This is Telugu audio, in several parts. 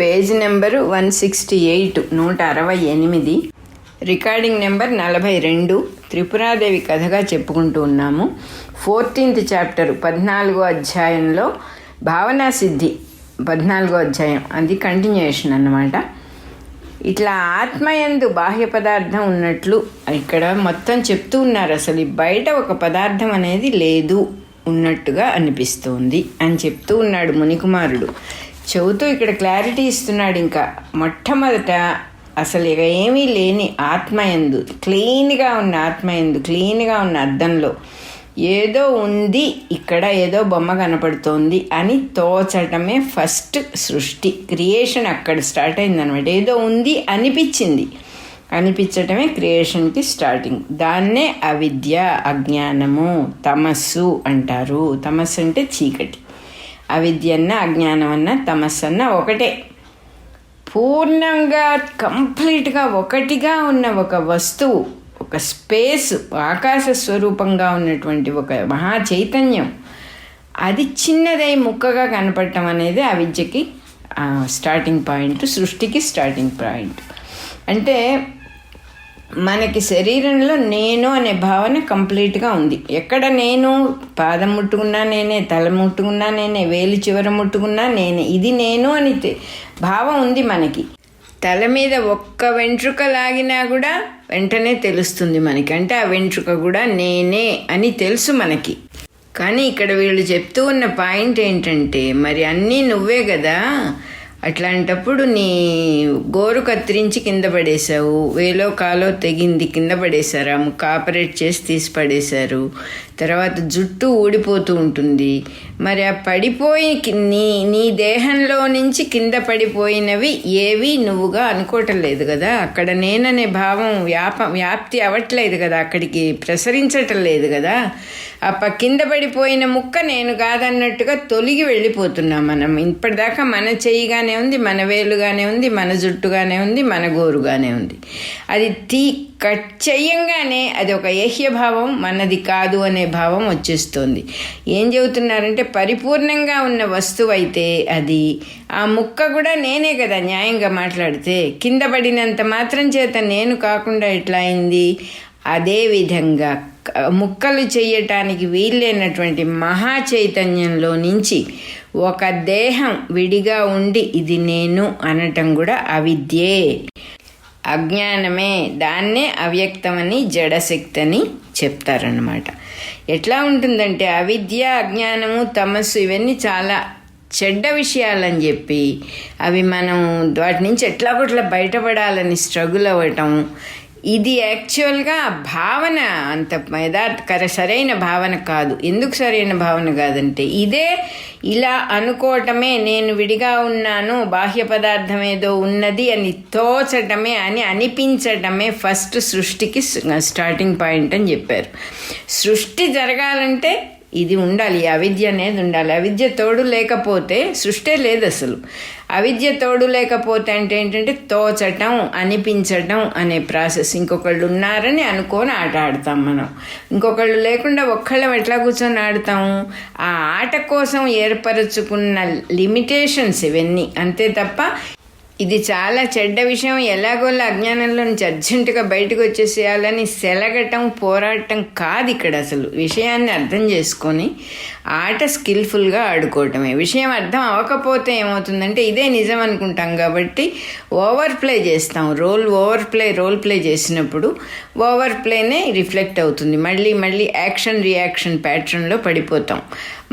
Page number 168, 168, recording number 42. Tripura Devi కథగా చెప్పుకుంటూ ఉన్నాము. 14th చాప్టర్ 14వ అధ్యాయంలో భావనా సిద్ధి 14వ అధ్యాయం, అది కంటిన్యూయేషన్ అన్నమాట. ఇట్లా ఆత్మయందు బాహ్య పదార్థం ఉన్నట్లు ఇక్కడ మొత్తం చెప్తూ ఉన్నారు. అసలు బయట ఒక పదార్థం అనేది లేదు, ఉన్నట్టుగా అనిపిస్తుంది అని చెప్తూ ఉన్నాడు మునికుమారుడు. చెబుతూ ఇక్కడ క్లారిటీ ఇస్తున్నాడు. ఇంకా మొట్టమొదట అసలు ఇక ఏమీ లేని ఆత్మయందు, క్లీన్గా ఉన్న ఆత్మయందు, క్లీన్గా ఉన్న అద్దంలో ఏదో ఉంది, ఇక్కడ ఏదో బొమ్మ కనపడుతోంది అని తోచటమే ఫస్ట్ సృష్టి, క్రియేషన్ అక్కడ స్టార్ట్ అయిందనమాట. ఏదో ఉంది అనిపించింది, అనిపించటమే క్రియేషన్కి స్టార్టింగ్. దాన్నే అవిద్య, అజ్ఞానము, తమస్సు అంటారు. తమస్సు అంటే చీకటి. అవిద్య అన్న, అజ్ఞానం అన్న, తమస్సు అన్న ఒకటే. పూర్ణంగా కంప్లీట్గా ఒకటిగా ఉన్న ఒక వస్తువు, ఒక స్పేస్, ఆకాశ స్వరూపంగా ఉన్నటువంటి ఒక మహా చైతన్యం, అది చిన్నదై ముక్కగా కనపడటం అనేది అవిద్యకి స్టార్టింగ్ పాయింట్, సృష్టికి స్టార్టింగ్ పాయింట్. అంటే మనకి శరీరంలో నేను అనే భావన కంప్లీట్గా ఉంది. ఎక్కడ నేను? పాదం ముట్టుకున్నా నేనే, తల ముట్టుకున్నా నేనే, వేలి చివర ముట్టుకున్నా నేనే. ఇది నేను అని భావం ఉంది మనకి. తల మీద ఒక్క వెంట్రుక లాగినా కూడా వెంటనే తెలుస్తుంది మనకి, అంటే ఆ వెంట్రుక కూడా నేనే అని తెలుసు మనకి. కానీ ఇక్కడ వీళ్ళు చెప్తూ ఉన్న పాయింట్ ఏంటంటే, మరి అన్నీ నువ్వే కదా, అట్లాంటప్పుడు నీ గోరు కత్తిరించి కింద పడేశావు, వేలో కాలో తెగింది కింద పడేశారు, ముక్క ఆపరేట్ చేసి తీసి పడేశారు, తర్వాత జుట్టు ఊడిపోతూ ఉంటుంది. మరి ఆ పడిపోయి నీ దేహంలో నుంచి కింద పడిపోయినవి ఏవి నువ్వుగా అనుకోవటం లేదు కదా, అక్కడ నేననే భావం వ్యాప్తి అవ్వట్లేదు కదా, అక్కడికి ప్రసరించటం లేదు కదా. కింద పడిపోయిన ముక్క నేను కాదన్నట్టుగా తొలగి వెళ్ళిపోతున్నాం మనం. ఇప్పటిదాకా మన చెయ్యిగానే ఉంది, మన వేలుగానే ఉంది, మన జుట్టుగానే ఉంది, మన గోరుగానే ఉంది. అది కట్ చెయ్యంగానే అది ఒక ఏహ్యభావం, మనది కాదు అనే భావం వచ్చేస్తుంది. ఏం చెబుతున్నారంటే, పరిపూర్ణంగా ఉన్న వస్తువు అయితే అది, ఆ ముక్క కూడా నేనే కదా న్యాయంగా మాట్లాడితే. కింద పడినంత మాత్రం చేత నేను కాకుండా ఎట్లా అయింది? అదేవిధంగా ముక్కలు చెయ్యటానికి వీల్లేనటువంటి మహా చైతన్యంలో నుంచి ఒక దేహం విడిగా ఉండి ఇది నేను అనటం కూడా అవిద్యే, అజ్ఞానమే. దాన్నే అవ్యక్తమని, జడశక్తి అని చెప్తారన్నమాట. ఎట్లా ఉంటుందంటే, అవిద్య, అజ్ఞానము, తమస్సు ఇవన్నీ చాలా చెడ్డ విషయాలని చెప్పి అవి మనం వాటి నుంచి ఎట్లాగొట్లా బయటపడాలని స్ట్రగుల్ అవ్వటం, ఇది యాక్చువల్గా భావన అంత సరైన భావన కాదు. ఎందుకు సరైన భావన కాదంటే, ఇదే ఇలా అనుకోవటమే, నేను విడిగా ఉన్నాను, బాహ్య పదార్థం ఏదో ఉన్నది అని తోచటమే, అని అనిపించటమే ఫస్ట్ సృష్టికి స్టార్టింగ్ పాయింట్ అని చెప్పారు. సృష్టి జరగాలంటే ఇది ఉండాలి, అవిద్య అనేది ఉండాలి. అవిద్య తోడు లేకపోతే సృష్టి లేదు అసలు. అవిద్య తోడు లేకపోతే అంటే ఏంటంటే తోచటం, అనిపించటం అనే ప్రాసెస్. ఇంకొకళ్ళు ఉన్నారని అనుకొని ఆట ఆడతాం మనం. ఇంకొకళ్ళు లేకుండా ఒక్కళ్ళం ఎట్లా కూర్చొని ఆడతాము? ఆ ఆట కోసం ఏర్పరచుకున్న లిమిటేషన్స్ ఇవన్నీ, అంతే తప్ప ఇది చాలా చెడ్డ విషయం, ఎలాగోలా అజ్ఞానంలో నుంచి అర్జెంటుగా బయటకు వచ్చేసేయాలని సెలగటం, పోరాటం కాదు ఇక్కడ. అసలు విషయాన్ని అర్థం చేసుకొని ఆట స్కిల్ఫుల్గా ఆడుకోవటమే. విషయం అర్థం అవ్వకపోతే ఏమవుతుందంటే, ఇదే నిజం అనుకుంటాం కాబట్టి ఓవర్ ప్లే చేస్తాం. రోల్ ప్లే చేసినప్పుడు ఓవర్ ప్లేనే రిఫ్లెక్ట్ అవుతుంది. మళ్ళీ యాక్షన్ రియాక్షన్ ప్యాటర్న్లో పడిపోతాం.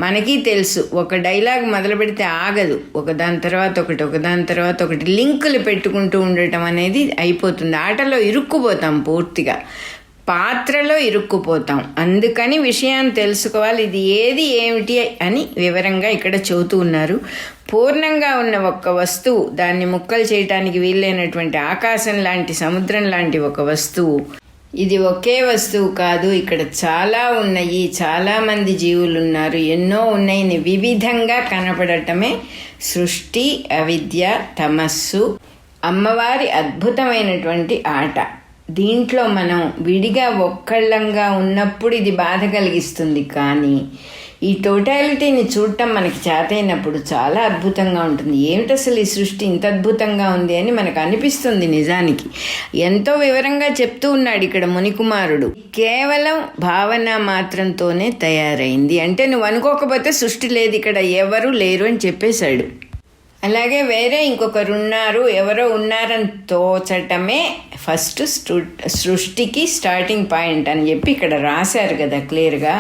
మనకి తెలుసు, ఒక డైలాగ్ మొదలు పెడితే ఆగదు, ఒకదాని తర్వాత ఒకటి లింకులు పెట్టుకుంటూ ఉండటం అనేది అయిపోతుంది. ఆటలో ఇరుక్కుపోతాం, పూర్తిగా పాత్రలో ఇరుక్కుపోతాం. అందుకని విషయాన్ని తెలుసుకోవాలి, ఇది ఏది ఏమిటి అని వివరంగా ఇక్కడ చెబుతూ ఉన్నారు. పూర్ణంగా ఉన్న ఒక్క వస్తువు, దాన్ని ముక్కలు చేయటానికి వీలైనటువంటి ఆకాశం లాంటి, సముద్రం లాంటి ఒక వస్తువు, ఇది ఒకే వస్తువు కాదు, ఇక్కడ చాలా ఉన్నాయి, చాలామంది జీవులు ఉన్నారు, ఎన్నో ఉన్నాయి, వివిధంగా కనపడటమే సృష్టి, అవిద్య, తమస్సు, అమ్మవారి అద్భుతమైనటువంటి ఆట. దీంట్లో మనం విడిగా ఒక్కళ్ళంగా ఉన్నప్పుడు ఇది బాధ కలిగిస్తుంది. కానీ ఈ టోటాలిటీని చూడటం మనకి చేతైనప్పుడు చాలా అద్భుతంగా ఉంటుంది. ఏమిటి అసలు ఈ సృష్టి ఇంత అద్భుతంగా ఉంది అని మనకు అనిపిస్తుంది. నిజానికి ఎంతో వివరంగా చెప్తూ ఉన్నాడు ఇక్కడ మునికుమారుడు. కేవలం భావన మాత్రంతోనే తయారైంది అంటే నువ్వు అనుకోకపోతే సృష్టి లేదు, ఇక్కడ ఎవరు లేరు అని చెప్పేశాడు. అలాగే వేరే ఇంకొకరున్నారు, ఎవరో ఉన్నారని తోచటమే ఫస్ట్ సృష్టికి స్టార్టింగ్ పాయింట్ అని చెప్పి ఇక్కడ రాశారు కదా క్లియర్గా.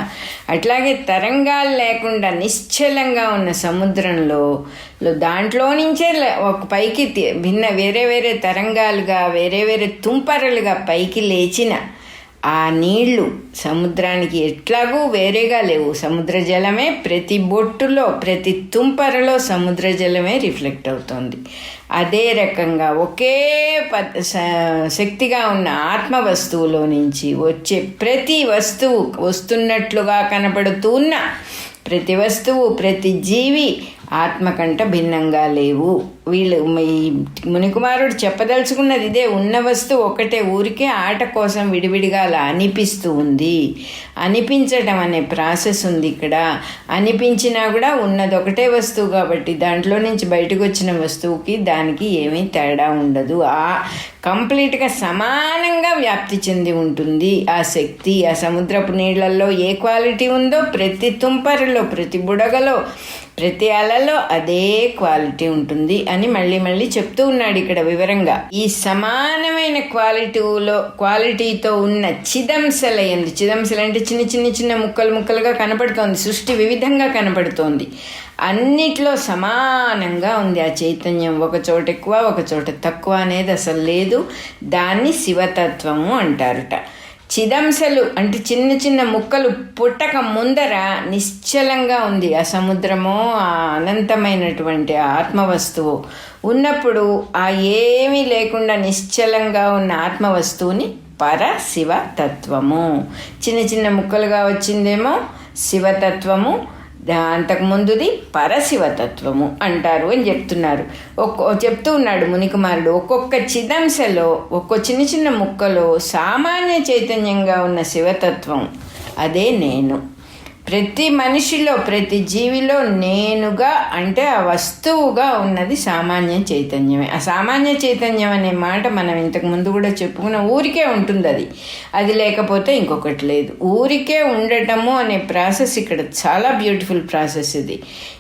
అట్లాగే తరంగాలు లేకుండా నిశ్చలంగా ఉన్న సముద్రంలో దాంట్లో నుంచే ఒక పైకి వేరే వేరే తరంగాలుగా వేరే వేరే తుంపరలుగా పైకి లేచిన ఆ నీళ్లు సముద్రానికి ఎట్లాగూ వేరేగా లేవు. సముద్ర జలమే ప్రతి బొట్టులో ప్రతి తుంపరలో సముద్ర జలమే రిఫ్లెక్ట్ అవుతుంది. అదే రకంగా ఒకే శక్తిగా ఉన్న ఆత్మ వస్తువులో నుంచి వచ్చే ప్రతి వస్తువు వస్తున్నట్లుగా కనపడుతూ ఉన్న ప్రతి వస్తువు ప్రతి జీవి ఆత్మకంట భిన్నంగా లేవు. వీళ్ళు ఈ మునికుమారుడు చెప్పదలుచుకున్నది ఇదే. ఉన్న వస్తువు ఒకటే, ఊరికే ఆట కోసం విడివిడిగా అలా అనిపిస్తూ ఉంది. అనిపించటం అనే ప్రాసెస్ ఉంది ఇక్కడ. అనిపించినా కూడా ఉన్నది ఒకటే వస్తువు కాబట్టి దాంట్లో నుంచి బయటకు వచ్చిన వస్తువుకి దానికి ఏమీ తేడా ఉండదు. కంప్లీట్గా సమానంగా వ్యాప్తి చెంది ఉంటుంది ఆ శక్తి. ఆ సముద్రపు నీళ్లలో ఏ క్వాలిటీ ఉందో ప్రతి తుంపరలో ప్రతి బుడగలో ప్రతి అలలో అదే క్వాలిటీ అని మళ్ళీ చెప్తూ ఉన్నాడు ఇక్కడ వివరంగా. ఈ సమానమైన క్వాలిటీతో ఉన్న చిదంశలయందు, చిదంశలు అంటే చిన్న ముక్కలుగా కనపడుతోంది. సృష్టి వివిధంగా కనపడుతోంది. అన్నిట్లో సమానంగా ఉంది ఆ చైతన్యం. ఒక చోట ఎక్కువ ఒక చోట తక్కువ అనేది అసలు లేదు. దాన్ని శివతత్వము అంటారుట. చిదంశలు అంటే చిన్న ముక్కలు పుట్టక ముందర నిశ్చలంగా ఉంది ఆ సముద్రము, ఆ అనంతమైనటువంటి ఆత్మవస్తువు ఉన్నప్పుడు ఆ ఏమీ లేకుండా నిశ్చలంగా ఉన్న ఆత్మవస్తువుని పరశివతత్వము. చిన్న ముక్కలుగా వచ్చిందేమో శివతత్వము, అంతకుముందుది పరశివతత్వము అంటారు అని చెప్తున్నారు. చెప్తూ ఉన్నాడు మునికుమారుడు. ఒక్కొక్క చిదంశలో ఒక్కో చిన్న ముక్కలో సామాన్య చైతన్యంగా ఉన్న శివతత్వం అదే నేను. ప్రతి మనిషిలో ప్రతి జీవిలో నేనుగా అంటే ఆ వస్తువుగా ఉన్నది సామాన్య చైతన్యమే. ఆ సామాన్య చైతన్యం అనే మాట మనం ఇంతకు ముందు కూడా చెప్పుకున్న ఊరికే ఉంటుంది. అది లేకపోతే ఇంకొకటి లేదు. ఊరికే ఉండటము అనే ప్రాసెస్ ఇక్కడ చాలా బ్యూటిఫుల్ ప్రాసెస్ ఇది.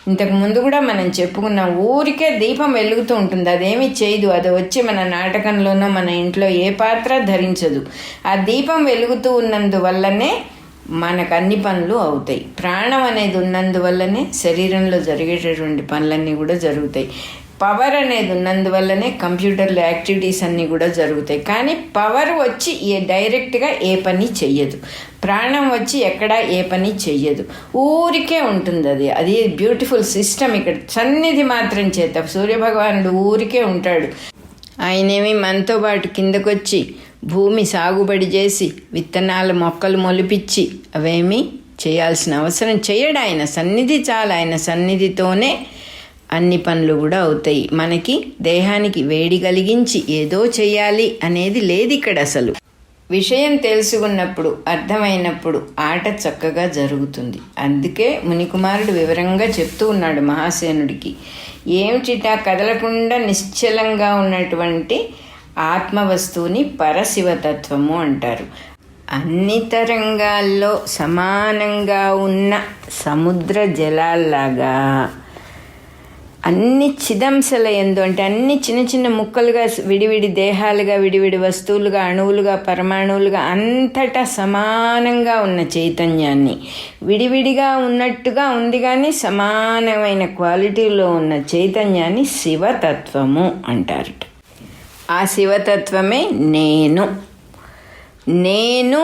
ఇంతకు ముందు కూడా మనం చెప్పుకున్న ఊరికే దీపం వెలుగుతూ ఉంటుంది, అదేమీ చేయదు. అది వచ్చి మన నాటకంలోనో మన ఇంట్లో ఏ పాత్ర ధరించదు. ఆ దీపం వెలుగుతూ ఉన్నందువల్లనే మనకు అన్ని పనులు అవుతాయి. ప్రాణం అనేది ఉన్నందువల్లనే శరీరంలో జరిగేటటువంటి పనులన్నీ కూడా జరుగుతాయి. పవర్ అనేది ఉన్నందువల్లనే కంప్యూటర్లో యాక్టివిటీస్ అన్నీ కూడా జరుగుతాయి. కానీ పవర్ వచ్చి డైరెక్ట్గా ఏ పని చెయ్యదు. ప్రాణం వచ్చి ఎక్కడ ఏ పని చెయ్యదు, ఊరికే ఉంటుంది. అది బ్యూటిఫుల్ సిస్టమ్. ఇక్కడ సన్నిధి మాత్రం చేత సూర్యభగవానుడు ఊరికే ఉంటాడు. ఆయనేమి మనతో పాటు కిందకొచ్చి భూమి సాగుబడి చేసి విత్తనాలు మొక్కలు మొలిపించి అవేమీ చేయాల్సిన అవసరం చేయడు. ఆయన సన్నిధి చాలు. ఆయన సన్నిధితోనే అన్ని పనులు కూడా అవుతాయి. మనకి దేహానికి వేడి కలిగించి ఏదో చెయ్యాలి అనేది లేదు ఇక్కడ. అసలు విషయం తెలుసుకున్నప్పుడు అర్థమైనప్పుడు ఆట చక్కగా జరుగుతుంది. అందుకే మునికుమారుడు వివరంగా చెప్తూ ఉన్నాడు మహాసేనుడికి. ఏమిటిట కదలకుండా నిశ్చలంగా ఉన్నటువంటి ఆత్మవస్తువుని పరశివతత్వము అంటారు. అన్ని తరంగాల్లో సమానంగా ఉన్న సముద్ర జలాల్లాగా అన్ని చిదంశల యందు అంటే అన్ని చిన్న ముక్కలుగా విడివిడి దేహాలుగా విడివిడి వస్తువులుగా అణువులుగా పరమాణువులుగా అంతటా సమానంగా ఉన్న చైతన్యాన్ని విడివిడిగా ఉన్నట్టుగా ఉంది కానీ సమానమైన క్వాలిటీలో ఉన్న చైతన్యాన్ని శివతత్వము అంటారట. ఆ శివతత్వమే నేను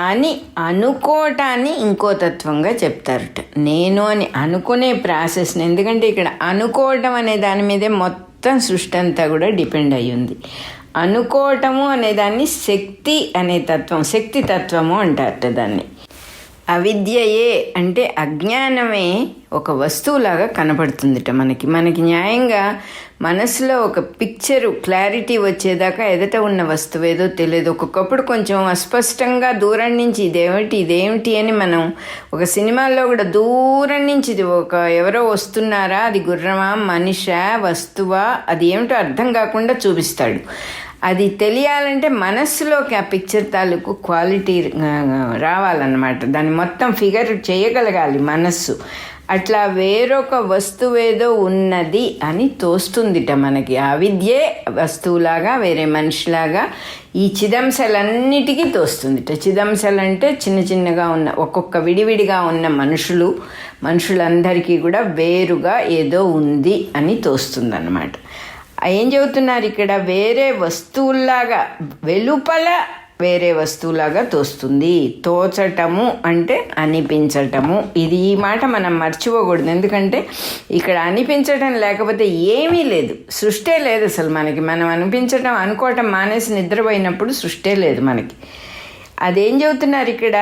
అని అనుకోవటాన్ని ఇంకో తత్వంగా చెప్తారట. నేను అని అనుకునే ప్రాసెస్ని, ఎందుకంటే ఇక్కడ అనుకోవటం అనే దాని మీదే మొత్తం సృష్టి అంతా కూడా డిపెండ్ అయ్యి ఉంది. అనుకోవటము అనే దాన్ని శక్తి అనే తత్వం, శక్తి తత్వము అంటారట దాన్ని. అవిద్యయే అంటే అజ్ఞానమే ఒక వస్తువులాగా కనపడుతుందిట మనకి న్యాయంగా మనసులో ఒక పిక్చరు క్లారిటీ వచ్చేదాకా ఎదుట ఉన్న వస్తువు ఏదో తెలియదు. ఒక్కొక్కప్పుడు కొంచెం అస్పష్టంగా దూరం నుంచి ఇదేమిటి అని మనం ఒక సినిమాల్లో కూడా దూరం నుంచి ఇది ఎవరో వస్తున్నారా, అది గుర్రమా, మనిషా, వస్తువా, అది ఏమిటో అర్థం కాకుండా చూపిస్తాడు. అది తెలియాలంటే మనస్సులోకి ఆ పిక్చర్ తాలూకు క్వాలిటీ రావాలన్నమాట. దాన్ని మొత్తం ఫిగర్ చేయగలగాలి మనస్సు. అట్లా వేరొక వస్తువేదో ఉన్నది అని తోస్తుందిట మనకి. అవిద్యే వస్తువులాగా, వేరే మనిషిలాగా ఈ చిదంశలన్నిటికీ తోస్తుందిట. చిదంశలు అంటే చిన్న చిన్నగా ఉన్న ఒక్కొక్క విడివిడిగా ఉన్న మనుషులందరికీ కూడా వేరుగా ఏదో ఉంది అని తోస్తుందన్నమాట. ఏం చెబుతున్నారు ఇక్కడ? వేరే వస్తువుల్లాగా, వెలుపల వేరే వస్తువులాగా తోస్తుంది. తోచటము అంటే అనిపించటము. ఈ మాట మనం మర్చిపోకూడదు. ఎందుకంటే ఇక్కడ అనిపించటం లేకపోతే ఏమీ లేదు, సృష్టే లేదు అసలు మనకి. మనం అనిపించటం, అనుకోవటం మానేసి నిద్రపోయినప్పుడు సృష్టే లేదు మనకి. అదేం చెబుతున్నారు ఇక్కడ?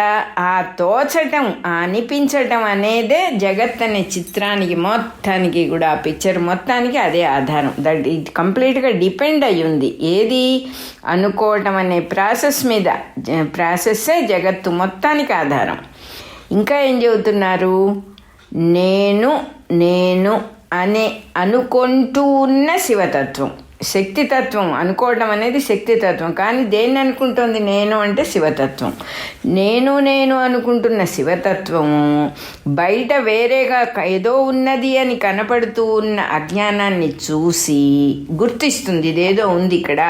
ఆ తోచటం, ఆ అనిపించటం అనేదే జగత్ అనే చిత్రానికి మొత్తానికి కూడా, ఆ పిక్చర్ మొత్తానికి అదే ఆధారం. ఇట్ కంప్లీట్గా డిపెండ్ అయి ఉంది. ఏది? అనుకోవటం అనే ప్రాసెస్ మీద. ప్రాసెస్సే జగత్తు మొత్తానికి ఆధారం. ఇంకా ఏం చెబుతున్నారు? నేను అనే అనుకుంటూ ఉన్న శివతత్వం, శక్తితత్వం. అనుకోవడం అనేది శక్తితత్వం. కానీ దేన్ని అనుకుంటోంది? నేను అంటే శివతత్వం. నేను అనుకుంటున్న శివతత్వము బయట వేరేగా ఏదో ఉన్నది అని కనపడుతూ ఉన్న అజ్ఞానాన్ని చూసి గుర్తిస్తుంది, ఇదేదో ఉంది ఇక్కడ,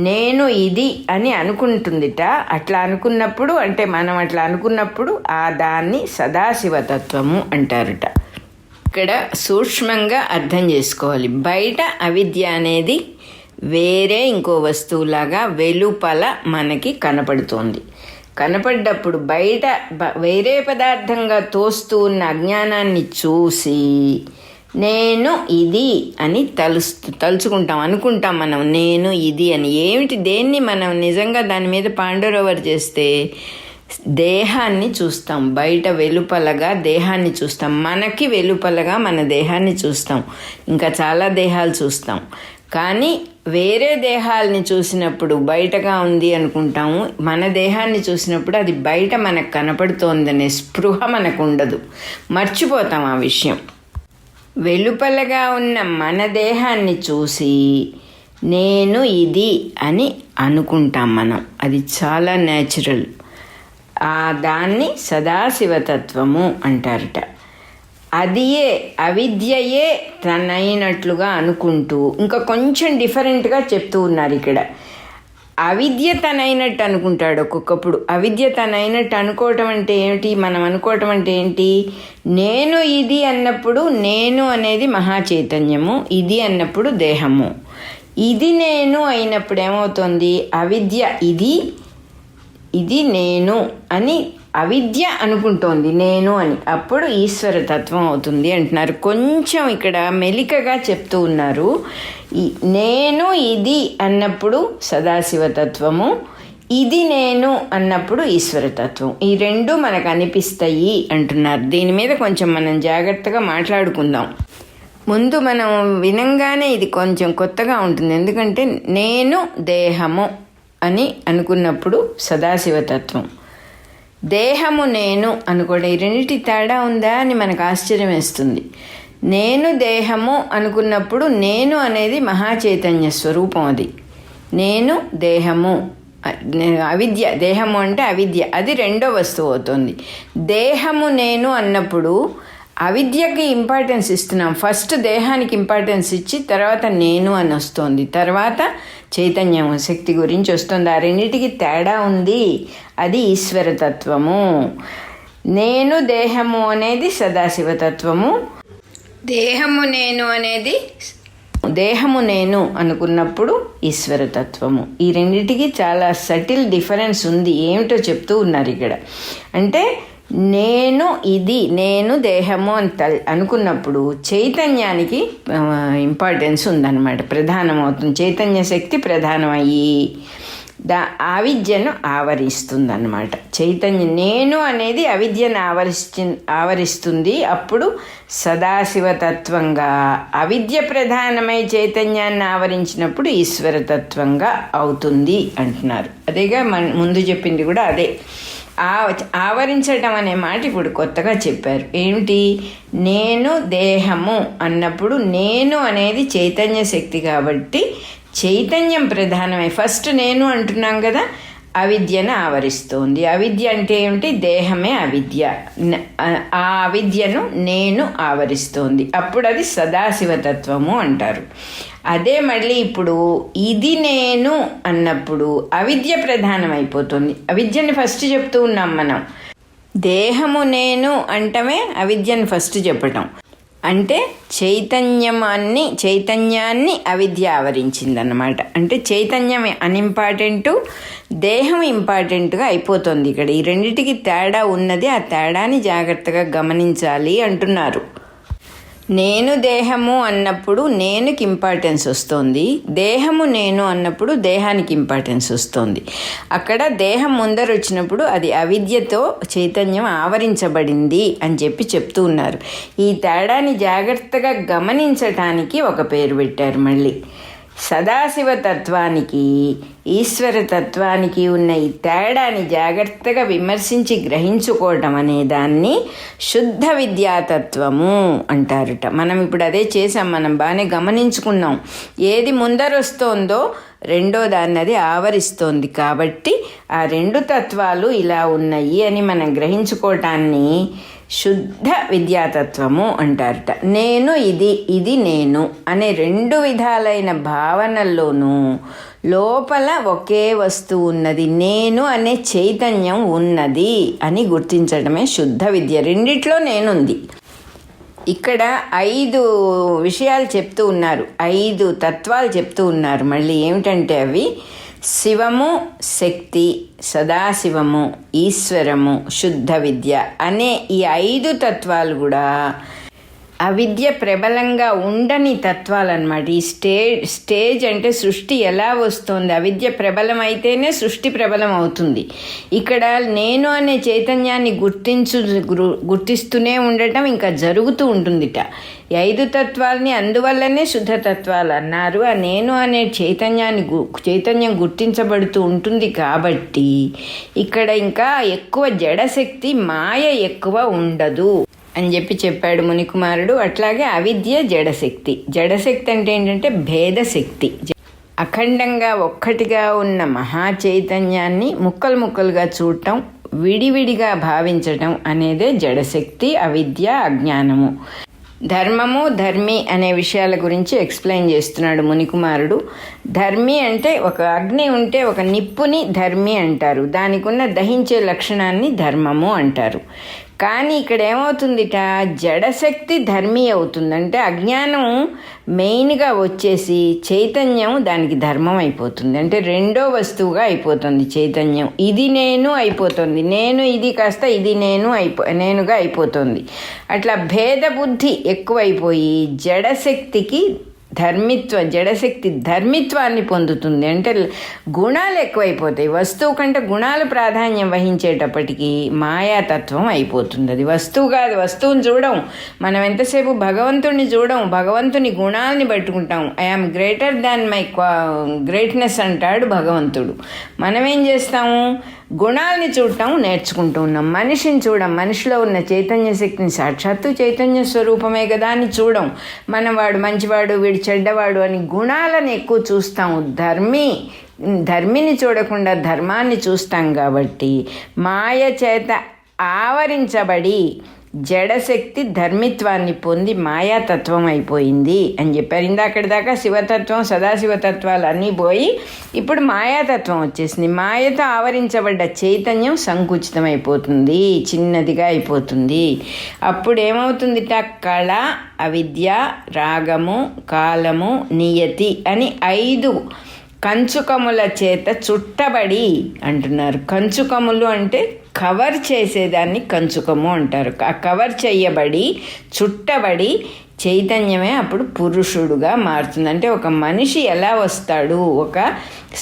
నేను ఇది అని అనుకుంటుందిట. అట్లా అనుకున్నప్పుడు, అంటే మనం అట్లా అనుకున్నప్పుడు ఆ దాన్ని సదాశివతత్వము అంటారట. ఇక్కడ సూక్ష్మంగా అర్థం చేసుకోవాలి. బయట అవిద్య అనేది వేరే ఇంకో వస్తువులాగా వెలుపల మనకి కనపడుతోంది. కనపడ్డప్పుడు బయట వేరే పదార్థంగా తోస్తూ ఉన్న అజ్ఞానాన్ని చూసి నేను ఇది అని తలుచుకుంటాం, అనుకుంటాం మనం నేను ఇది అని. ఏమిటి? దేన్ని మనం నిజంగా దాని మీద పాండరోవర్ చేస్తే దేహాన్ని చూస్తాం. బయట వెలుపలగా దేహాన్ని చూస్తాం. మనకి వెలుపలగా మన దేహాన్ని చూస్తాం. ఇంకా చాలా దేహాలు చూస్తాం. కానీ వేరే దేహాలని చూసినప్పుడు బయటగా ఉంది అనుకుంటాము. మన దేహాన్ని చూసినప్పుడు అది బయట మనకు కనపడుతోందనే స్పృహ మనకు ఉండదు, మర్చిపోతాం ఆ విషయం. వెలుపలగా ఉన్న మన దేహాన్ని చూసి నేను ఇది అని అనుకుంటాం మనం. అది చాలా న్యాచురల్. దాన్ని సదాశివతత్వము అంటారట. అదియే అవిద్యయే తనైనట్లుగా అనుకుంటూ, ఇంకా కొంచెం డిఫరెంట్గా చెప్తూ ఉన్నారు ఇక్కడ. అవిద్య తనైనట్టు అనుకుంటాడు ఒక్కొక్కప్పుడు. అవిద్య తనైనట్టు అనుకోవటం అంటే ఏమిటి? మనం అనుకోవటం అంటే ఏంటి? నేను ఇది అన్నప్పుడు నేను అనేది మహాచైతన్యము, ఇది అన్నప్పుడు దేహము. ఇది నేను అయినప్పుడు ఏమవుతుంది? అవిద్య ఇది నేను అని అవిద్య అనుకుంటోంది నేను అని. అప్పుడు ఈశ్వరతత్వం అవుతుంది అంటున్నారు. కొంచెం ఇక్కడ మెలికగా చెప్తూ ఉన్నారు. నేను ఇది అన్నప్పుడు సదాశివతత్వము, ఇది నేను అన్నప్పుడు ఈశ్వరతత్వం. ఈ రెండు మనకు అనిపిస్తాయి అంటున్నారు. దీని మీద కొంచెం మనం జాగ్రత్తగా మాట్లాడుకుందాం. ముందు మనం వినంగానే ఇది కొంచెం కొత్తగా ఉంటుంది. ఎందుకంటే నేను దేహము అని అనుకున్నప్పుడు సదాశివతత్వం, దేహము నేను అనుకోవడం, ఈ రెండింటి తేడా ఉందా అని మనకు ఆశ్చర్యం వేస్తుంది. నేను దేహము అనుకున్నప్పుడు నేను అనేది మహాచైతన్య స్వరూపం. అది నేను దేహము, అవిద్య. దేహము అంటే అవిద్య, అది రెండో వస్తువు అవుతుంది. దేహము నేను అన్నప్పుడు అవిద్యకి ఇంపార్టెన్స్ ఇస్తున్నాం. ఫస్ట్ దేహానికి ఇంపార్టెన్స్ ఇచ్చి తర్వాత నేను అని వస్తుంది, తర్వాత చైతన్యం శక్తి గురించి వస్తుంది. ఆ రెండింటికి తేడా ఉంది. అది ఈశ్వరతత్వము. నేను దేహము అనేది సదాశివతత్వము. దేహము నేను అనుకున్నప్పుడు ఈశ్వరతత్వము. ఈ రెండింటికి చాలా సటిల్ డిఫరెన్స్ ఉంది. ఏమిటో చెప్తూ ఉన్నారు ఇక్కడ. అంటే నేను దేహము అని అనుకున్నప్పుడు చైతన్యానికి ఇంపార్టెన్స్ ఉందన్నమాట, ప్రధానమవుతుంది. చైతన్య శక్తి ప్రధానమయ్యి అవిద్యను ఆవరిస్తుందన్నమాట. చైతన్యం నేను అనేది అవిద్యను ఆవరిస్తుంది. అప్పుడు సదాశివతత్వంగా అవిద్య ప్రధానమై చైతన్యాన్ని ఆవరించినప్పుడు ఈశ్వరతత్వంగా అవుతుంది అంటున్నారు. అదేగా ముందు చెప్పింది కూడా అదే. ఆవరించటం అనే మాట ఇప్పుడు కొత్తగా చెప్పారు. ఏమిటి? నేను దేహము అన్నప్పుడు నేను అనేది చైతన్య శక్తి కాబట్టి చైతన్యం ప్రధానమే. ఫస్ట్ నేను అంటున్నాం కదా, అవిద్యను ఆవరిస్తోంది. అవిద్య అంటే ఏమిటి? దేహమే అవిద్య. ఆ అవిద్యను నేను ఆవరిస్తోంది. అప్పుడు అది సదాశివతత్వము అంటారు. అదే మళ్ళీ ఇప్పుడు ఇది నేను అన్నప్పుడు అవిద్య ప్రధానమైపోతుంది. అవిద్యని ఫస్ట్ చెప్తూ ఉన్నాం మనం. దేహము నేను అంటమే అవిద్యను ఫస్ట్ చెప్పటం. అంటే చైతన్యాన్ని అవిద్య ఆవరించిందన్నమాట. అంటే చైతన్యం అన్ఇంపార్టెంటు, దేహం ఇంపార్టెంట్గా అయిపోతుంది. ఇక్కడ ఈ రెండిటికి తేడా ఉన్నది. ఆ తేడాని జాగ్రత్తగా గమనించాలి అంటున్నారు. నేను దేహము అన్నప్పుడు నేనుకి ఇంపార్టెన్స్ వస్తుంది, దేహము నేను అన్నప్పుడు దేహానికి ఇంపార్టెన్స్ వస్తుంది. అక్కడ దేహం ముందర వచ్చినప్పుడు అది అవిద్యతో చైతన్యం ఆవరించబడింది అని చెప్తూ ఉన్నారు. ఈ తేడాని జాగ్రత్తగా గమనించటానికి ఒక పేరు పెట్టారు మళ్ళీ. సదాశివతత్వానికి ఈశ్వరతత్వానికి ఉన్న ఈ తేడాని జాగ్రత్తగా విమర్శించి గ్రహించుకోవటం అనే దాన్ని శుద్ధ విద్యాతత్వము అంటారట. మనం ఇప్పుడు అదే చేసాం, మనం బాగానే గమనించుకున్నాం. ఏది ముందరొస్తోందో రెండో దాన్ని అది ఆవరిస్తోంది. కాబట్టి ఆ రెండు తత్వాలు ఇలా ఉన్నాయి అని మనం గ్రహించుకోవటాన్ని శుద్ధ విద్యాతత్వము అంటారట. నేను ఇది నేను అనే రెండు విధాలైన భావనల్లోనూ లోపల ఒకే వస్తువు ఉన్నది, నేను అనే చైతన్యం ఉన్నది అని గుర్తించడమే శుద్ధ విద్య. రెండిట్లో నేనుంది. ఇక్కడ 5 విషయాలు చెప్తూ ఉన్నారు, 5 తత్వాలు చెప్తూ ఉన్నారు. మళ్ళీ ఏమిటంటే అవి శివము, శక్తి, సదాశివము, ఈశ్వరము, శుద్ధ విద్య అనే ఈ 5 తత్వాలు కూడా అవిద్య ప్రబలంగా ఉండని తత్వాలు అన్నమాట. ఈ స్టేజ్ అంటే సృష్టి ఎలా వస్తుంది, అవిద్య ప్రబలం అయితేనే సృష్టి ప్రబలం అవుతుంది. ఇక్కడ నేను అనే చైతన్యాన్ని గుర్తిస్తూనే ఉండటం ఇంకా జరుగుతూ ఉంటుందిట. ఈ 5 తత్వాలని అందువల్లనే శుద్ధ తత్వాలు అన్నారు. ఆ నేను అనే చైతన్యం గుర్తించబడుతూ ఉంటుంది కాబట్టి ఇక్కడ ఇంకా ఎక్కువ జడశక్తి, మాయ ఎక్కువ ఉండదు అని చెప్పాడు మునికుమారుడు. అట్లాగే అవిద్య జడశక్తి. జడశక్తి అంటే ఏంటంటే భేదశక్తి. అఖండంగా ఒక్కటిగా ఉన్న మహా చైతన్యాన్ని ముక్కలుగా చూడటం, విడివిడిగా భావించటం అనేదే జడశక్తి, అవిద్య, అజ్ఞానము. ధర్మము, ధర్మి అనే విషయాల గురించి ఎక్స్ప్లెయిన్ చేస్తున్నాడు మునికుమారుడు. ధర్మి అంటే ఒక అగ్ని ఉంటే ఒక నిప్పుని ధర్మి అంటారు. దానికి ఉన్న దహించే లక్షణాన్ని ధర్మము అంటారు. కానీ ఇక్కడ ఏమవుతుందిట, జడశక్తి ధర్మి అవుతుంది. అంటే అజ్ఞానం మెయిన్గా వచ్చేసి చైతన్యం దానికి ధర్మం అయిపోతుంది. అంటే రెండో వస్తువుగా అయిపోతుంది చైతన్యం. ఇది నేను అయిపోతుంది, నేను ఇది కాస్త ఇది నేనుగా అయిపోతుంది. అట్లా భేద బుద్ధి ఎక్కువైపోయి జడశక్తికి జడశక్తి ధర్మిత్వాన్ని పొందుతుంది. అంటే గుణాలు ఎక్కువైపోతాయి. వస్తువు కంటే గుణాలు ప్రాధాన్యం వహించేటప్పటికీ మాయాతత్వం అయిపోతుంది. అది వస్తువు కాదు. వస్తువుని చూడం మనం, ఎంతసేపు భగవంతుడిని చూడం, భగవంతుని గుణాలని పట్టుకుంటాం. I am greater than my greatness అంటాడు భగవంతుడు. మనం ఏం చేస్తాము, గుణాలని చూడటం నేర్చుకుంటూ ఉన్నాం. మనిషిని చూడం, మనిషిలో ఉన్న చైతన్య శక్తిని, సాక్షాత్తు చైతన్య స్వరూపమే కదా అని చూడం. మనం వాడు మంచివాడు, వీడు చెడ్డవాడు అని గుణాలను ఎక్కువ చూస్తాము. ధర్మిని చూడకుండా ధర్మాన్ని చూస్తాం. కాబట్టి మాయ చేత ఆవరించబడి జడశక్తి ధర్మిత్వాన్ని పొంది మాయాతత్వం అయిపోయింది అని చెప్పారు. ఇందాకటి దాకా శివతత్వం, సదాశివతత్వాలు అన్నీ పోయి ఇప్పుడు మాయాతత్వం వచ్చేసింది. మాయతో ఆవరించబడ్డ చైతన్యం సంకుచితమైపోతుంది, చిన్నదిగా అయిపోతుంది. అప్పుడు ఏమవుతుందిట, కళ, అవిద్య, రాగము, కాలము, నియతి అని 5 కంచుకముల చేత చుట్టబడి అంటున్నారు. కంచుకములు అంటే కవర్ చేసేదాన్ని కంచుకము అంటారు. కవర్ చేయబడి, చుట్టబడి చైతన్యమే అప్పుడు పురుషుడుగా మారుతుంది. అంటే ఒక మనిషి ఎలా వస్తాడు, ఒక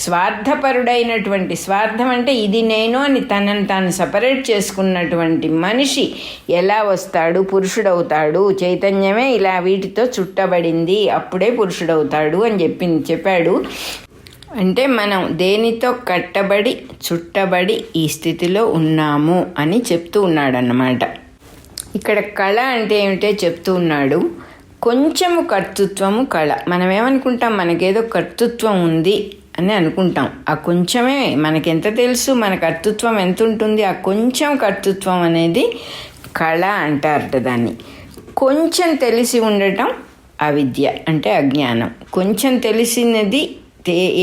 స్వార్థపరుడైనటువంటి, స్వార్థం అంటే ఇది నేను అని తనను తాను సపరేట్ చేసుకున్నటువంటి మనిషి ఎలా వస్తాడు, పురుషుడవుతాడు. చైతన్యమే ఇలా వీటితో చుట్టబడింది, అప్పుడే పురుషుడవుతాడు అని చెప్పాడు. అంటే మనం దేనితో కట్టబడి చుట్టబడి ఈ స్థితిలో ఉన్నాము అని చెప్తూ ఉన్నాడన్నమాట. ఇక్కడ కళ అంటే ఏమిటో చెప్తూ ఉన్నాడు. కొంచెము కర్తృత్వము కళ. మనం ఏమనుకుంటాం, మనకేదో కర్తృత్వం ఉంది అని అనుకుంటాం. ఆ కొంచెమే మనకెంత తెలుసు, మన కర్తృత్వం ఎంత ఉంటుంది, ఆ కొంచెం కర్తృత్వం అనేది కళ అంటారట దాన్ని. కొంచెం తెలిసి ఉండటం అవిద్య అంటే అజ్ఞానం. కొంచెం తెలిసినది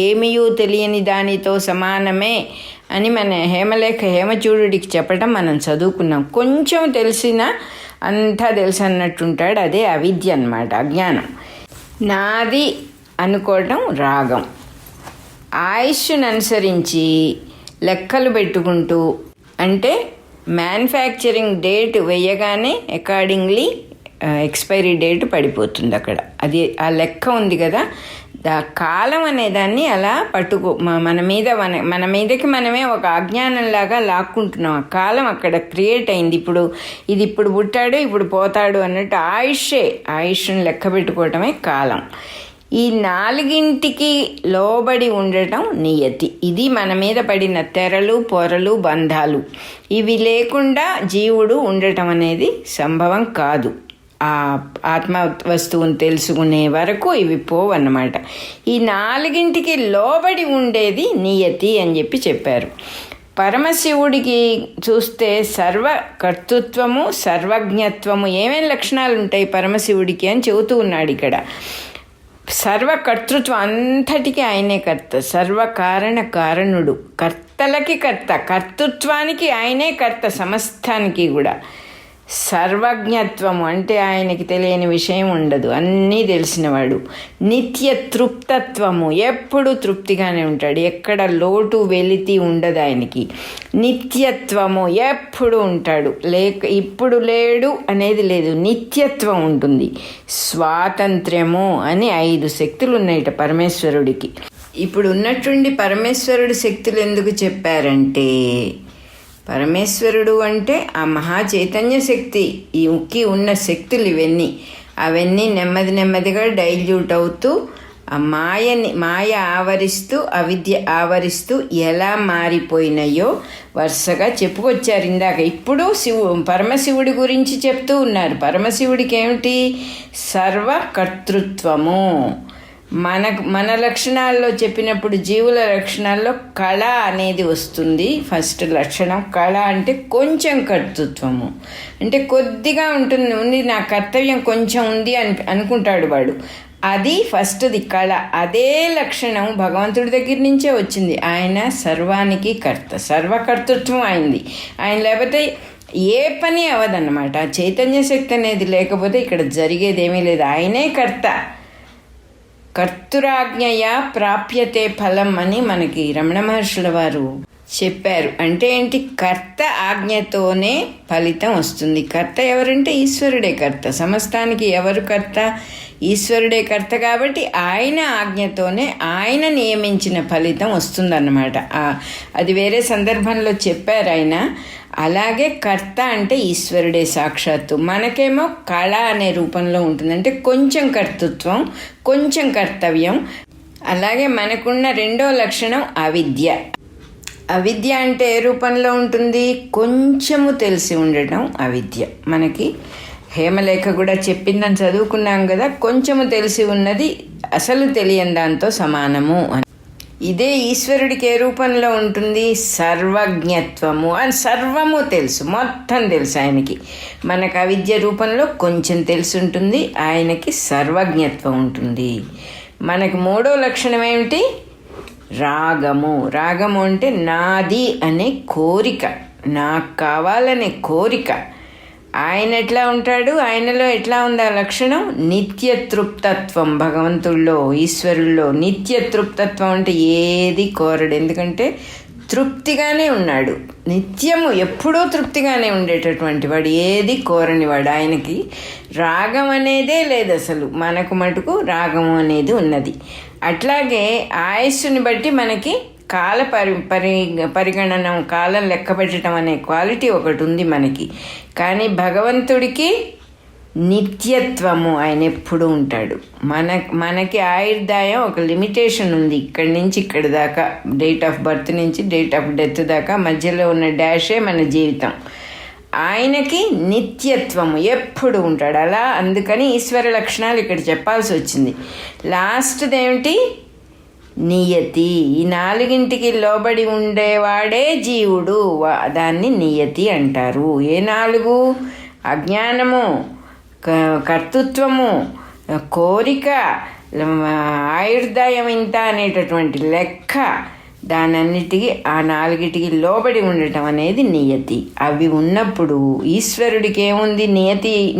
ఏమీయూ తెలియని దానితో సమానమే అని మన హేమచూడుడికి చెప్పటం మనం చదువుకున్నాం. కొంచెం తెలిసినా అంతా తెలుసు అన్నట్టుంటాడు. అదే అవిద్య అన్నమాట, అజ్ఞానం. నాది అనుకోవటం రాగం. ఆయుష్ను అనుసరించి లెక్కలు పెట్టుకుంటూ, అంటే మ్యానుఫ్యాక్చరింగ్ డేట్ వేయగానే అకార్డింగ్లీ ఎక్స్పైరీ డేట్ పడిపోతుంది అక్కడ. అది ఆ లెక్క ఉంది కదా, కాలం అనేదాన్ని అలా మన మీదకి మనమే ఒక అజ్ఞానంలాగా లాక్కుంటున్నాం. ఆ కాలం అక్కడ క్రియేట్ అయింది. ఇప్పుడు పుట్టాడు, ఇప్పుడు పోతాడు అన్నట్టు ఆయుష్ను లెక్క పెట్టుకోవటమే కాలం. ఈ నాలుగింటికి లోబడి ఉండటం నియతి. ఇది మన మీద పడిన తెరలు, పొరలు, బంధాలు. ఇవి లేకుండా జీవుడు ఉండటం అనేది సంభవం కాదు. ఆ ఆత్మ వస్తువుని తెలుసుకునే వరకు ఇవి పోవన్నమాట. ఈ నాలుగింటికి లోబడి ఉండేది నియతి అని చెప్పారు. పరమశివుడికి చూస్తే సర్వకర్తృత్వము, సర్వజ్ఞత్వము, ఏమేమి లక్షణాలు ఉంటాయి పరమశివుడికి అని చెబుతూ ఉన్నాడు ఇక్కడ. సర్వకర్తృత్వం, అంతటికీ ఆయనే కర్త. సర్వకారణ కారణుడు, కర్తలకి కర్త, కర్తృత్వానికి ఆయనే కర్త, సమస్తానికి కూడా. సర్వజ్ఞత్వము అంటే ఆయనకి తెలియని విషయం ఉండదు, అన్నీ తెలిసినవాడు. నిత్య తృప్తత్వము, ఎప్పుడు తృప్తిగానే ఉంటాడు, ఎక్కడ లోటు వెలితి ఉండదు ఆయనకి. నిత్యత్వము, ఎప్పుడు ఉంటాడు, ఇప్పుడు లేడు అనేది లేదు, నిత్యత్వం ఉంటుంది. స్వాతంత్ర్యము అని 5 శక్తులు ఉన్నాయిట పరమేశ్వరుడికి. ఇప్పుడు ఉన్నట్టుండి పరమేశ్వరుడి శక్తులు ఎందుకు చెప్పారంటే, పరమేశ్వరుడు అంటే ఆ మహా చైతన్య శక్తి, ఈ ఉక్కి ఉన్న శక్తులు ఇవన్నీ. అవన్నీ నెమ్మదిగా డైల్యూట్ అవుతూ ఆ మాయ ఆవరిస్తూ, అవిద్య ఆవరిస్తూ ఎలా మారిపోయినాయో వరుసగా చెప్పుకొచ్చారు ఇందాక. ఇప్పుడు పరమశివుడి గురించి చెప్తూ ఉన్నారు. పరమశివుడికి ఏమిటి, సర్వకర్తృత్వము. మన లక్షణాల్లో చెప్పినప్పుడు జీవుల లక్షణాల్లో కళ అనేది వస్తుంది. ఫస్ట్ లక్షణం కళ అంటే కొంచెం కర్తృత్వము, అంటే కొద్దిగా ఉంది, నా కర్తవ్యం కొంచెం ఉంది అనుకుంటాడు వాడు. అది ఫస్ట్ది కళ. అదే లక్షణం భగవంతుడి దగ్గర నుంచే వచ్చింది. ఆయన సర్వానికి కర్త, సర్వకర్తృత్వం అయింది. ఆయన లేకపోతే ఏ పని అవ్వదన్నమాట. చైతన్య శక్తి అనేది లేకపోతే ఇక్కడ జరిగేదేమీ లేదు. ఆయనే కర్త. కర్తురాజ్ఞయ ప్రాప్యతే ఫలం అని మనకి రమణ మహర్షుల వారు చెప్పారు. అంటే ఏంటి, కర్త ఆజ్ఞతోనే ఫలితం వస్తుంది. కర్త ఎవరంటే ఈశ్వరుడే కర్త. సమస్తానికి ఎవరు కర్త, ఈశ్వరుడే కర్త. కాబట్టి ఆయన ఆజ్ఞతోనే ఆయన నియమించిన ఫలితం వస్తుందన్నమాట. అది వేరే సందర్భంలో చెప్పారు ఆయన. అలాగే కర్త అంటే ఈశ్వరుడే సాక్షాత్తు. మనకేమో కళ అనే రూపంలో ఉంటుంది, అంటే కొంచెం కర్తృత్వం, కొంచెం కర్తవ్యం. అలాగే మనకున్న రెండో లక్షణం అవిద్య. అవిద్య అంటే ఏ రూపంలో ఉంటుంది, కొంచెము తెలిసి ఉండటం అవిద్య. మనకి హేమలేఖ కూడా చెప్పిందని చదువుకున్నాం కదా, కొంచెము తెలిసి ఉన్నది అసలు తెలియని దాంతో సమానము అని. ఇదే ఈశ్వరుడికి ఏ రూపంలో ఉంటుంది, సర్వజ్ఞత్వము. అని సర్వము తెలుసు, మొత్తం తెలుసు ఆయనకి. మనకు అవిద్య రూపంలో కొంచెం తెలిసి ఉంటుంది, ఆయనకి సర్వజ్ఞత్వం ఉంటుంది. మనకి మూడో లక్షణం ఏమిటి, రాగము. రాగము అంటే నాది అనే కోరిక, నాకు కావాలనే కోరిక. ఆయన ఎట్లా ఉంటాడు, ఆయనలో ఎట్లా ఉంది ఆ లక్షణం, నిత్య తృప్తత్వం. భగవంతుల్లో, ఈశ్వరుల్లో నిత్య తృప్తత్వం అంటే ఏది కోరడు. ఎందుకంటే తృప్తిగానే ఉన్నాడు. నిత్యము ఎప్పుడూ తృప్తిగానే ఉండేటటువంటి వాడు, ఏది కోరనివాడు. ఆయనకి రాగం అనేదే లేదు అసలు. మనకు మటుకు రాగము అనేది ఉన్నది. అట్లాగే ఆయుస్సుని బట్టి మనకి కాల పరిగణనం, కాలం లెక్క పెట్టడం అనే క్వాలిటీ ఒకటి ఉంది మనకి. కానీ భగవంతుడికి నిత్యత్వము, ఆయన ఎప్పుడు ఉంటాడు. మనకి ఆయుర్దాయం ఒక లిమిటేషన్ ఉంది. ఇక్కడి నుంచి ఇక్కడి దాకా, డేట్ ఆఫ్ బర్త్ నుంచి డేట్ ఆఫ్ డెత్ దాకా మధ్యలో ఉన్న డాషే మన జీవితం. ఆయనకి నిత్యత్వము, ఎప్పుడు ఉంటాడు అలా. అందుకని ఈశ్వర లక్షణాలు ఇక్కడ చెప్పాల్సి వచ్చింది. లాస్ట్ది ఏమిటి? నియతి. ఈ 4ంటికి లోబడి ఉండేవాడే జీవుడు. దాన్ని నియతి అంటారు. ఏ 4? అజ్ఞానము, కర్తృత్వము, కోరిక, ఆయుర్దాయం ఇంత అనేటటువంటి లెక్క, దానన్నిటికీ ఆ 4టికి లోబడి ఉండటం అనేది నియతి. అవి ఉన్నప్పుడు ఈశ్వరుడికి ఏముంది?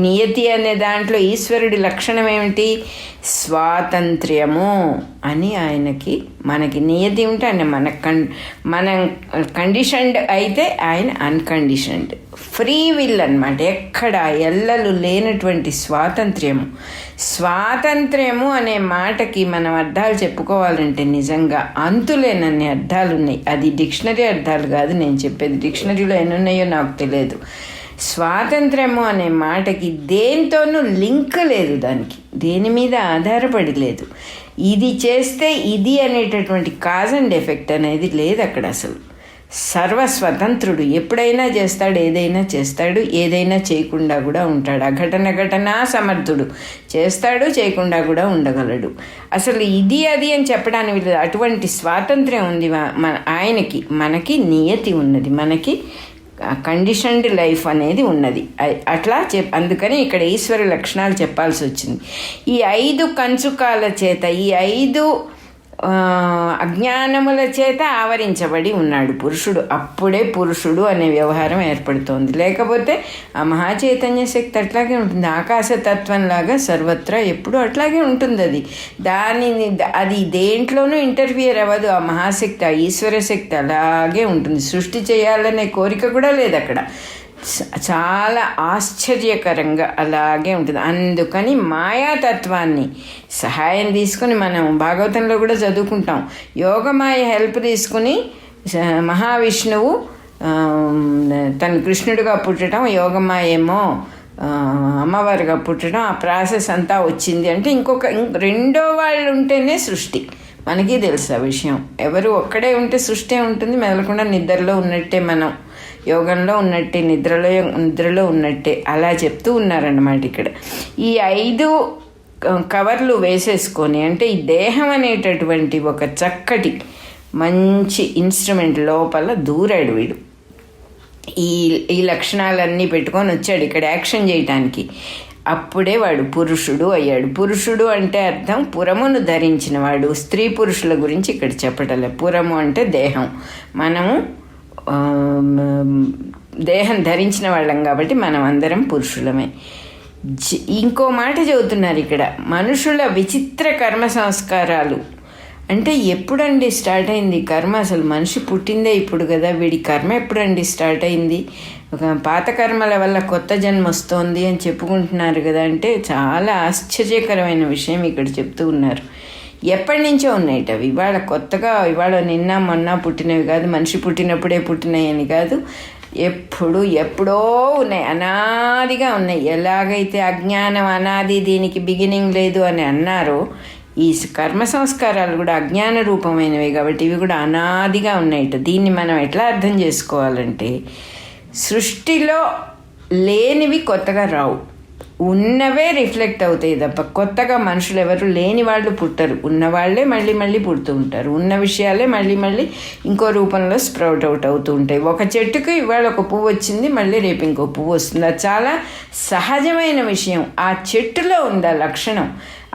నియతి అనే దాంట్లో ఈశ్వరుడి లక్షణం ఏమిటి? స్వాతంత్ర్యము అని ఆయనకి. మనకి నియతి ఉంటే ఆయన మనం కండిషన్డ్ అయితే ఆయన అన్కండిషన్డ్, ఫ్రీ విల్ అన్నమాట. ఎక్కడ ఎల్లలు లేనటువంటి స్వాతంత్ర్యము. స్వాతంత్ర్యము అనే మాటకి మనం అర్థాలు చెప్పుకోవాలంటే నిజంగా అంతులేనన్ని అర్థాలు ఉన్నాయి. అది డిక్షనరీ అర్థాలు కాదు నేను చెప్పేది. డిక్షనరీలో ఎన్నున్నాయో నాకు తెలియదు. స్వాతంత్ర్యము అనే మాటకి దేనితోనూ లింక్ లేదు, దానికి దేని మీద ఆధారపడి లేదు. ఇది చేస్తే ఇది అనేటటువంటి కాజ్ అండ్ ఎఫెక్ట్ అనేది లేదు అక్కడ అసలు. సర్వస్వతంత్రుడు, ఎప్పుడైనా చేస్తాడు, ఏదైనా చేస్తాడు, ఏదైనా చేయకుండా కూడా ఉంటాడు. ఘటనా సమర్థుడు, చేస్తాడు, చేయకుండా కూడా ఉండగలడు. అసలు ఇది అది అని చెప్పడానికి అటువంటి స్వాతంత్ర్యం ఉంది ఆయనకి. మనకి నియతి ఉన్నది, మనకి కండిషన్డ్ లైఫ్ అనేది ఉన్నది. అట్లా అందుకని ఇక్కడ ఈశ్వర లక్షణాలు చెప్పాల్సి వచ్చింది. ఈ 5 కంచుకాల చేత, ఈ 5 అజ్ఞానముల చేత ఆవరించబడి ఉన్నాడు పురుషుడు. అప్పుడే పురుషుడు అనే వ్యవహారం ఏర్పడుతోంది. లేకపోతే ఆ మహాచైతన్య శక్తి అట్లాగే ఉంటుంది. ఆకాశతత్వంలాగా సర్వత్రా ఎప్పుడూ అట్లాగే ఉంటుంది. అది దేంట్లోనూ ఇంటర్ఫియర్ అవ్వదు. ఆ మహాశక్తి, ఆ ఈశ్వర శక్తి అలాగే ఉంటుంది. సృష్టి చేయాలనే కోరిక కూడా లేదు అక్కడ. చాలా ఆశ్చర్యకరంగా అలాగే ఉంటుంది. అందుకని మాయాతత్వాన్ని సహాయం తీసుకుని, మనం భాగవతంలో కూడా చదువుకుంటాం, యోగమాయ హెల్ప్ తీసుకుని మహావిష్ణువు తన కృష్ణుడిగా పుట్టడం, యోగమాయ ఏమో అమ్మవారిగా పుట్టడం, ఆ ప్రాసెస్ అంతా వచ్చింది. అంటే రెండో వాళ్ళు ఉంటేనే సృష్టి. మనకి తెలుసు ఆ విషయం. ఎవరు ఒక్కడే ఉంటే సృష్టి ఉంటుంది. మెదలకుండా నిద్రలో ఉన్నట్టే, మనం యోగంలో ఉన్నట్టే, నిద్రలో ఉన్నట్టే అలా చెప్తూ ఉన్నారన్నమాట ఇక్కడ. ఈ 5 కవర్లు వేసేసుకొని, అంటే ఈ దేహం అనేటటువంటి ఒక చక్కటి మంచి ఇన్స్ట్రుమెంట్ లోపల దూరాడు వీడు. ఈ లక్షణాలన్నీ పెట్టుకొని వచ్చాడు ఇక్కడ యాక్షన్ చేయటానికి. అప్పుడే వాడు పురుషుడు అయ్యాడు. పురుషుడు అంటే అర్థం పురమును ధరించిన వాడు. స్త్రీ పురుషుల గురించి ఇక్కడ చెప్పటలే. పురము అంటే దేహం. మనము దేహం ధరించిన వాళ్ళం కాబట్టి మనం అందరం పురుషులమే. ఇంకో మాట చెబుతున్నారు ఇక్కడ, మనుషుల విచిత్ర కర్మ సంస్కారాలు. అంటే ఎప్పుడండి స్టార్ట్ అయింది కర్మ? అసలు మనిషి పుట్టిందే ఇప్పుడు కదా, వీడి కర్మ ఎప్పుడండి స్టార్ట్ అయింది? పాత కర్మల వల్ల కొత్త జన్మ వస్తోంది అని చెప్పుకుంటున్నారు కదా. అంటే చాలా ఆశ్చర్యకరమైన విషయం ఇక్కడ చెప్తూ ఉన్నారు. ఎప్పటి నుంచో ఉన్నాయిట అవి. ఇవాళ నిన్న మొన్న పుట్టినవి కాదు, మనిషి పుట్టినప్పుడే పుట్టినాయి అని కాదు. ఎప్పుడో ఉన్నాయి, అనాదిగా ఉన్నాయి. ఎలాగైతే అజ్ఞానం అనాది, దీనికి బిగినింగ్ లేదు అని అన్నారో, ఈ కర్మ సంస్కారాలు కూడా అజ్ఞాన రూపమైనవి కాబట్టి ఇవి కూడా అనాదిగా ఉన్నాయిట. దీన్ని మనం ఎట్లా అర్థం చేసుకోవాలంటే, సృష్టిలో లేనివి కొత్తగా రావు, ఉన్నవే రిఫ్లెక్ట్ అవుతాయి తప్ప కొత్తగా మనుషులు ఎవరు లేని వాళ్ళు పుట్టరు. ఉన్నవాళ్లే మళ్ళీ పుడుతూ ఉంటారు. ఉన్న విషయాలే మళ్ళీ ఇంకో రూపంలో స్ప్రౌట్ అవుట్ అవుతూ ఉంటాయి. ఒక చెట్టుకు ఇవాళ ఒక పువ్వు వచ్చింది, మళ్ళీ రేపు ఇంకో పువ్వు వస్తుంది. అది చాలా సహజమైన విషయం. ఆ చెట్టులో ఉంది ఆ లక్షణం.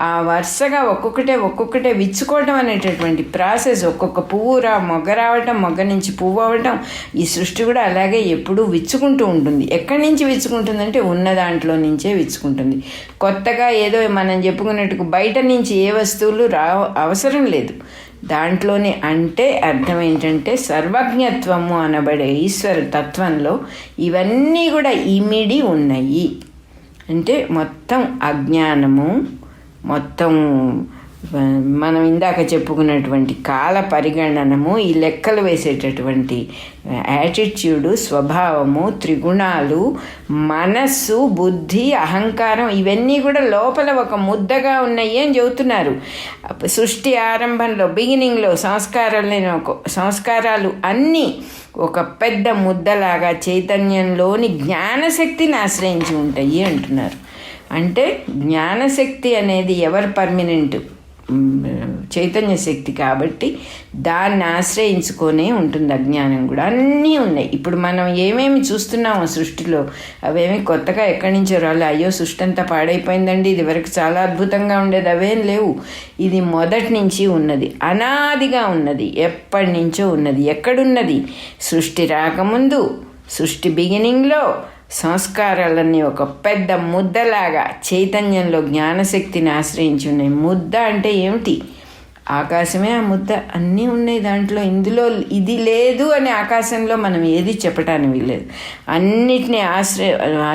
ఆ వరుసగా ఒక్కొక్కటే విచ్చుకోవటం అనేటటువంటి ప్రాసెస్, ఒక్కొక్క పువ్వు మొగ్గ రావటం, మొగ్గ నుంచి పువ్వు అవ్వటం, ఈ సృష్టి కూడా అలాగే ఎప్పుడూ విచ్చుకుంటూ ఉంటుంది. ఎక్కడి నుంచి విచ్చుకుంటుందంటే ఉన్న దాంట్లో నుంచే విచ్చుకుంటుంది. కొత్తగా ఏదో మనం చెప్పుకున్నట్టుకు బయట నుంచి ఏ వస్తువులు అవసరం లేదు దాంట్లోనే. అంటే అర్థం ఏంటంటే సర్వజ్ఞత్వము అనబడే ఈశ్వర తత్వంలో ఇవన్నీ కూడా ఇమిడి ఉన్నాయి. అంటే మొత్తం అజ్ఞానము, మొత్తం మనం ఇందాక చెప్పుకున్నటువంటి కాల పరిగణనము, ఈ లెక్కలు వేసేటటువంటి యాటిట్యూడు, స్వభావము, త్రిగుణాలు, మనస్సు, బుద్ధి, అహంకారం, ఇవన్నీ కూడా లోపల ఒక ముద్దగా ఉన్నాయి అని చెబుతున్నారు. సృష్టి ఆరంభంలో బిగినింగ్లో సంస్కారాలు అన్నీ ఒక పెద్ద ముద్దలాగా చైతన్యంలోని జ్ఞానశక్తిని ఆశ్రయించి ఉంటాయి అంటున్నారు. అంటే జ్ఞానశక్తి అనేది ఎవరు పర్మనెంట్? చైతన్య శక్తి. కాబట్టి దాన్ని ఆశ్రయించుకొనే ఉంటుంది అజ్ఞానం కూడా. అన్నీ ఉన్నాయి. ఇప్పుడు మనం ఏమేమి చూస్తున్నామో సృష్టిలో అవేమి కొత్తగా ఎక్కడి నుంచో రాలే. అయ్యో సృష్టి అంతా పాడైపోయిందండి, ఇది వరకు చాలా అద్భుతంగా ఉండేది, అవేం లేవు. ఇది మొదటి నుంచి ఉన్నది, అనాదిగా ఉన్నది, ఎప్పటి నుంచో ఉన్నది. ఎక్కడున్నది? సృష్టి రాకముందు, సృష్టి బిగినింగ్లో సంస్కారాలన్నీ ఒక పెద్ద ముద్దలాగా చైతన్యంలో జ్ఞానశక్తిని ఆశ్రయించి ఉన్నాయి. ముద్ద అంటే ఏమిటి? ఆకాశమే ఆ ముద్ద. అన్నీ ఉన్నాయి దాంట్లో. ఇందులో ఇది లేదు అని ఆకాశంలో మనం ఏది చెప్పటానికి వీల్లేదు. అన్నిటినీ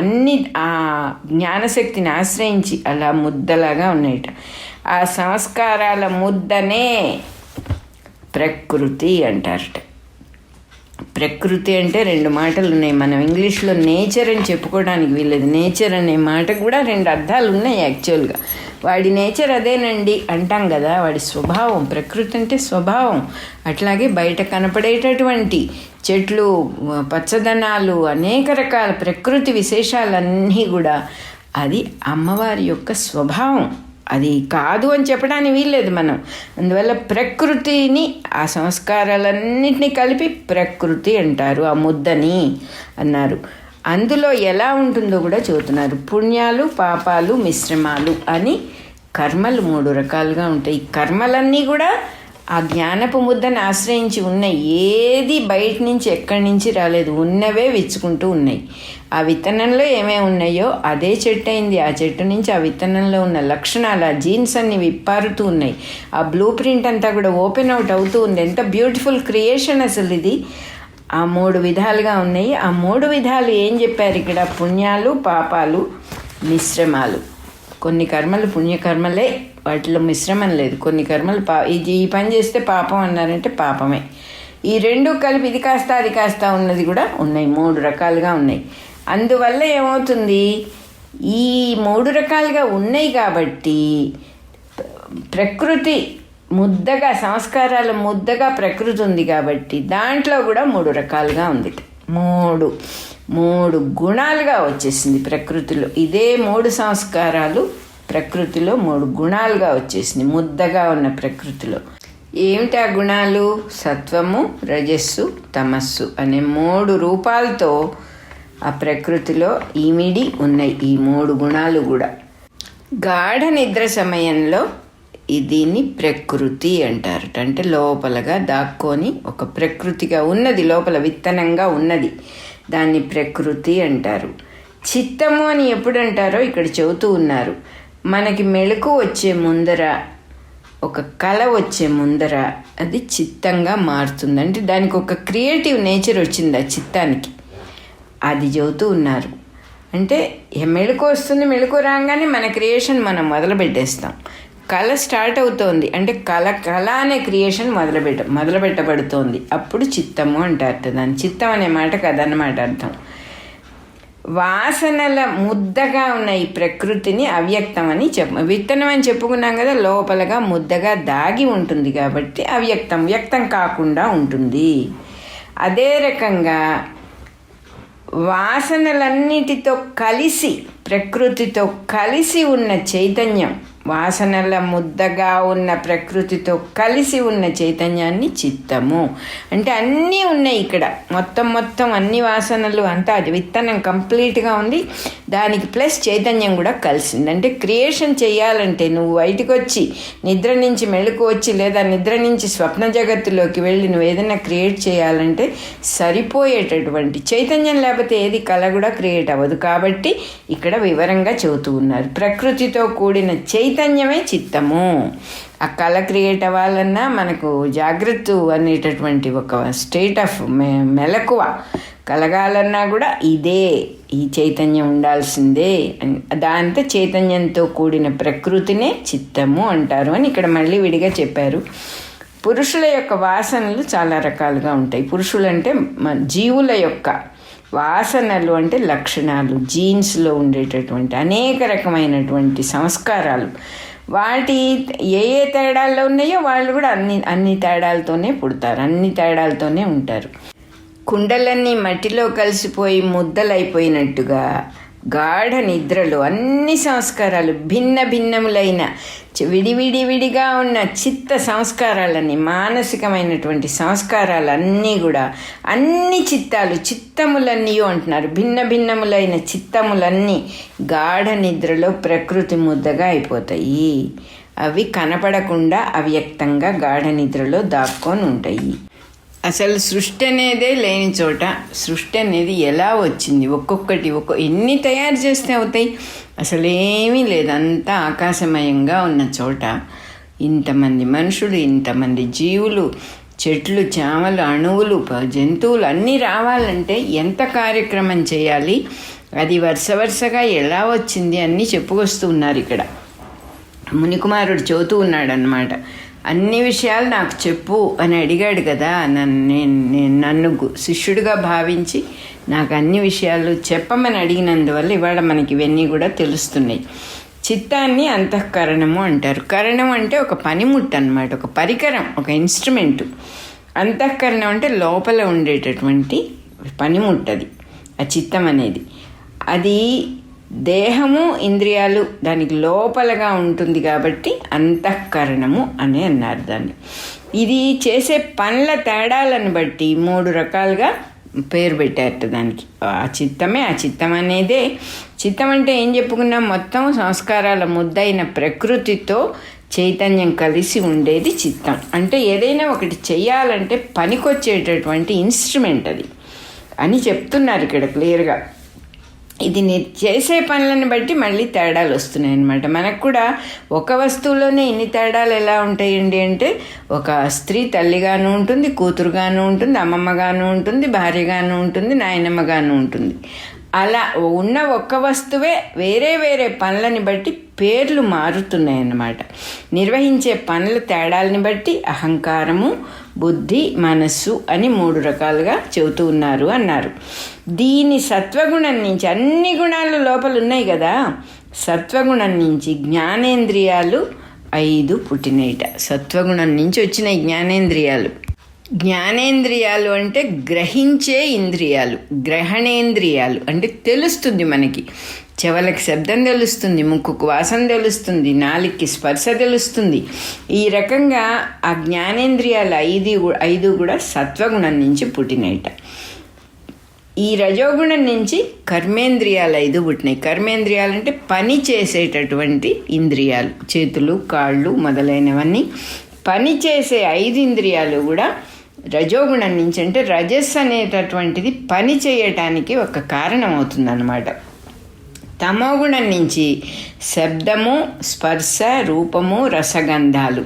అన్ని ఆ జ్ఞానశక్తిని ఆశ్రయించి అలా ముద్దలాగా ఉన్నాయట. ఆ సంస్కారాల ముద్దనే ప్రకృతి అంటారట. ప్రకృతి అంటే రెండు మాటలు ఉన్నాయి. మనం ఇంగ్లీష్లో నేచర్ అని చెప్పుకోవడానికి వీల్లేదు. నేచర్ అనే మాట కూడా రెండు అర్థాలు ఉన్నాయి యాక్చువల్గా. వాడి నేచర్ అదేనండి అంటాం కదా, వాడి స్వభావం. ప్రకృతి అంటే స్వభావం. అట్లాగే బయట కనపడేటటువంటి చెట్లు, పచ్చదనాలు, అనేక రకాల ప్రకృతి విశేషాలన్నీ కూడా అది అమ్మవారి యొక్క స్వభావం. అది కాదు అని చెప్పడానికి వీల్లేదు మనం. అందువల్ల ప్రకృతిని, ఆ సంస్కారాలన్నింటినీ కలిపి ప్రకృతి అంటారు. ఆ ముద్దని అన్నారు. అందులో ఎలా ఉంటుందో కూడా చెబుతున్నారు. పుణ్యాలు, పాపాలు, మిశ్రమాలు అని కర్మలు 3 రకాలుగా ఉంటాయి. కర్మలన్నీ కూడా ఆ జ్ఞానపు ముద్దని ఆశ్రయించి ఉన్నాయి. ఏది బయట నుంచి ఎక్కడి నుంచి రాలేదు, ఉన్నవే విచ్చుకుంటూ ఉన్నాయి. ఆ విత్తనంలో ఏమేమి ఉన్నాయో అదే చెట్టు అయింది. ఆ చెట్టు నుంచి ఆ విత్తనంలో ఉన్న లక్షణాలు, ఆ జీన్స్ అన్ని విప్పారుతూ ఉన్నాయి. ఆ బ్లూ ప్రింట్ అంతా కూడా ఓపెన్ అవుట్ అవుతూ ఉంది. ఎంత బ్యూటిఫుల్ క్రియేషన్ అసలు ఇది. ఆ 3 విధాలుగా ఉన్నాయి. ఆ 3 విధాలు ఏం చెప్పారు ఇక్కడ? పుణ్యాలు, పాపాలు, మిశ్రమాలు. కొన్ని కర్మలు పుణ్యకర్మలే, వాటిలో మిశ్రమం లేదు. కొన్ని కర్మలు ఈ పని చేస్తే పాపం అన్నారంటే పాపమే. ఈ 2 కలిపి ఇది కాస్త అది కాస్త ఉన్నది కూడా ఉన్నాయి. 3 రకాలుగా ఉన్నాయి. అందువల్ల ఏమవుతుంది? ఈ 3 రకాలుగా ఉన్నాయి కాబట్టి ప్రకృతి ముద్దగా, సంస్కారాల ముద్దగా ప్రకృతి ఉంది కాబట్టి దాంట్లో కూడా 3 రకాలుగా ఉంది. 3 గుణాలుగా వచ్చేసింది ప్రకృతిలో. ఇదే 3 సంస్కారాలు ప్రకృతిలో 3 గుణాలుగా వచ్చేసింది ముద్దగా ఉన్న ప్రకృతిలో. ఏమిటి ఆ గుణాలు? సత్వము, రజస్సు, తమస్సు అనే 3 రూపాలతో ఆ ప్రకృతిలో ఈమిడి ఉన్నాయి ఈ 3 గుణాలు కూడా. గాఢ నిద్ర సమయంలో దీన్ని ప్రకృతి అంటారు. అంటే లోపలగా దాక్కొని ఒక ప్రకృతిగా ఉన్నది, లోపల విత్తనంగా ఉన్నది, దాన్ని ప్రకృతి అంటారు. చిత్తము అని ఎప్పుడు అంటారో ఇక్కడ చెబుతూ ఉన్నారు. మనకి మెళుకు వచ్చే ముందర, ఒక కళ వచ్చే ముందర అది చిత్తంగా మారుతుంది. అంటే దానికి ఒక క్రియేటివ్ నేచర్ వచ్చింది ఆ చిత్తానికి, అది చెబుతూ ఉన్నారు. అంటే మెళుకు వస్తుంది, మెళుకు రాగానే మన క్రియేషన్ మనం మొదలు పెట్టేస్తాం. కళ స్టార్ట్ అవుతోంది అంటే కళ అనే క్రియేషన్ మొదలు పెట్టబడుతోంది. అప్పుడు చిత్తము అంటారు. దాని చిత్తం అనే మాట కదన్నమాట అర్థం. వాసనల ముద్దగా ఉన్న ఈ ప్రకృతిని అవ్యక్తం అని విత్తనం అని చెప్పుకున్నాం కదా, లోపలగా ముద్దగా దాగి ఉంటుంది కాబట్టి అవ్యక్తం, వ్యక్తం కాకుండా ఉంటుంది. అదే రకంగా వాసనలన్నిటితో కలిసి, ప్రకృతితో కలిసి ఉన్న చైతన్యం, వాసనల ముద్దగా ఉన్న ప్రకృతితో కలిసి ఉన్న చైతన్యాన్ని చిత్తము అంటే. అన్నీ ఉన్నాయి ఇక్కడ, మొత్తం అన్ని వాసనలు అంతా, అది విత్తనం కంప్లీట్గా ఉంది. దానికి ప్లస్ చైతన్యం కూడా కలిసింది. అంటే క్రియేషన్ చేయాలంటే నువ్వు బయటకు వచ్చి నిద్ర నుంచి మెళుకు వచ్చి లేదా నిద్ర నుంచి స్వప్న జగత్తులోకి వెళ్ళి నువ్వు ఏదైనా క్రియేట్ చేయాలంటే సరిపోయేటటువంటి చైతన్యం లేకపోతే ఏది కళ కూడా క్రియేట్ అవ్వదు. కాబట్టి ఇక్కడ వివరంగా చెబుతూ ఉన్నారు, ప్రకృతితో కూడిన చైతన్యమే చిత్తము. ఆ కళ క్రియేట్ అవ్వాలన్నా మనకు జాగ్రత్త అనేటటువంటి ఒక స్టేట్ ఆఫ్ మెలకువ కలగాలన్నా కూడా ఈ చైతన్యం ఉండాల్సిందే. దాంతో చైతన్యంతో కూడిన ప్రకృతినే చిత్తము అంటారు అని ఇక్కడ మళ్ళీ విడిగా చెప్పారు. పురుషుల యొక్క వాసనలు చాలా రకాలుగా ఉంటాయి. పురుషులు అంటే జీవుల యొక్క వాసనలు అంటే లక్షణాలు, జీన్స్లో ఉండేటటువంటి అనేక రకమైనటువంటి సంస్కారాలు. వాటి ఏ తేడాల్లో ఉన్నాయో వాళ్ళు కూడా అన్ని తేడాలతోనే పుడతారు, అన్ని తేడాలతోనే ఉంటారు. కుండలన్నీ మట్టిలో కలిసిపోయి ముద్దలైపోయినట్టుగా గాఢ నిద్రలో అన్ని సంస్కారాలు భిన్న భిన్నములైన విడివిడివిడిగా ఉన్న చిత్త సంస్కారాలన్నీ, మానసికమైనటువంటి సంస్కారాలన్నీ కూడా అన్ని చిత్తములన్నీ అంటున్నారు. భిన్న భిన్నములైన చిత్తములన్నీ గాఢ నిద్రలో ప్రకృతి ముద్దగా అయిపోతాయి. అవి కనపడకుండా అవ్యక్తంగా గాఢ నిద్రలో దాక్కొని ఉంటాయి. అసలు సృష్టి అనేదే లేని చోట సృష్టి అనేది ఎలా వచ్చింది? ఒక్కొక్కటి ఎన్ని తయారు చేస్తే అవుతాయి? అసలు ఏమీ లేదు, అంతా ఆకాశమయంగా ఉన్న చోట ఇంతమంది మనుషులు, ఇంతమంది జీవులు, చెట్లు, చేమలు, అణువులు, జంతువులు అన్నీ రావాలంటే ఎంత కార్యక్రమం చేయాలి? అది వరుసగా ఎలా వచ్చింది అన్నీ చెప్పుకొస్తూ ఉన్నారు. ఇక్కడ మునికుమారుడు చెబుతూ ఉన్నాడనమాట. అన్ని విషయాలు నాకు చెప్పు అని అడిగాడు కదా, నన్ను శిష్యుడిగా భావించి నాకు అన్ని విషయాలు చెప్పమని అడిగినందువల్ల ఇవాళ మనకి ఇవన్నీ కూడా తెలుస్తున్నాయి. చిత్తాన్ని అంతఃకరణము అంటారు. కరణం అంటే ఒక పనిముట్టు అన్నమాట, ఒక పరికరం, ఒక ఇన్స్ట్రుమెంటు. అంతఃకరణం అంటే లోపల ఉండేటటువంటి పనిముట్టది ఆ చిత్తం అనేది. అది దేహము, ఇంద్రియాలు దానికి లోపలగా ఉంటుంది కాబట్టి అంతఃకరణము అని అన్నారు దాన్ని. ఇది చేసే పనుల తేడాలను బట్టి 3 రకాలుగా పేరు పెట్టారట దానికి. ఆ చిత్తం అనేదే. చిత్తం అంటే ఏం చెప్పుకున్నాం? మొత్తం సంస్కారాల ముద్దైన ప్రకృతితో చైతన్యం కలిసి ఉండేది చిత్తం. అంటే ఏదైనా ఒకటి చెయ్యాలంటే పనికొచ్చేటటువంటి ఇన్స్ట్రుమెంట్ అది అని చెప్తున్నారు ఇక్కడ క్లియర్గా. ఇది చేసే పనులను బట్టి మళ్ళీ తేడాలు వస్తున్నాయి అన్నమాట. మనకు కూడా ఒక వస్తువులోనే ఇన్ని తేడాలు ఎలా ఉంటాయండి అంటే, ఒక స్త్రీ తల్లిగాను ఉంటుంది, కూతురుగాను ఉంటుంది, అమ్మమ్మగాను ఉంటుంది, భార్యగాను ఉంటుంది, నాయనమ్మగాను ఉంటుంది. అలా ఉన్న ఒక్క వస్తువే వేరే వేరే పనులని బట్టి పేర్లు మారుతున్నాయి అన్నమాట. నిర్వహించే పనుల తేడాలని బట్టి అహంకారము, బుద్ధి, మనస్సు అని 3 రకాలుగా చెబుతూ ఉన్నారు అన్నారు. దీని సత్వగుణం నుంచి, అన్ని గుణాలు లోపల ఉన్నాయి కదా, సత్వగుణం నుంచి జ్ఞానేంద్రియాలు 5 పుట్టినయిట. సత్వగుణం నుంచి వచ్చినాయి జ్ఞానేంద్రియాలు. జ్ఞానేంద్రియాలు అంటే గ్రహించే ఇంద్రియాలు. గ్రహణేంద్రియాలు అంటే తెలుస్తుంది మనకి. చెవులకు శబ్దం తెలుస్తుంది, ముక్కుకు వాసన తెలుస్తుంది, నాలుగుకి స్పర్శ తెలుస్తుంది. ఈ రకంగా ఆ జ్ఞానేంద్రియాలు 5 కూడా సత్వగుణం నుంచి పుట్టినయట. ఈ రజోగుణం నుంచి కర్మేంద్రియాలు 5 పుట్టినాయి. కర్మేంద్రియాలు అంటే పని చేసేటటువంటి ఇంద్రియాలు, చేతులు, కాళ్ళు మొదలైనవన్నీ పని చేసే 5 ఇంద్రియాలు కూడా రజోగుణం నుంచి. అంటే రజస్సు అనేటటువంటిది పని చేయటానికి ఒక కారణం అవుతుందన్నమాట. తమోగుణం నుంచి శబ్దము, స్పర్శ, రూపము, రసగంధాలు,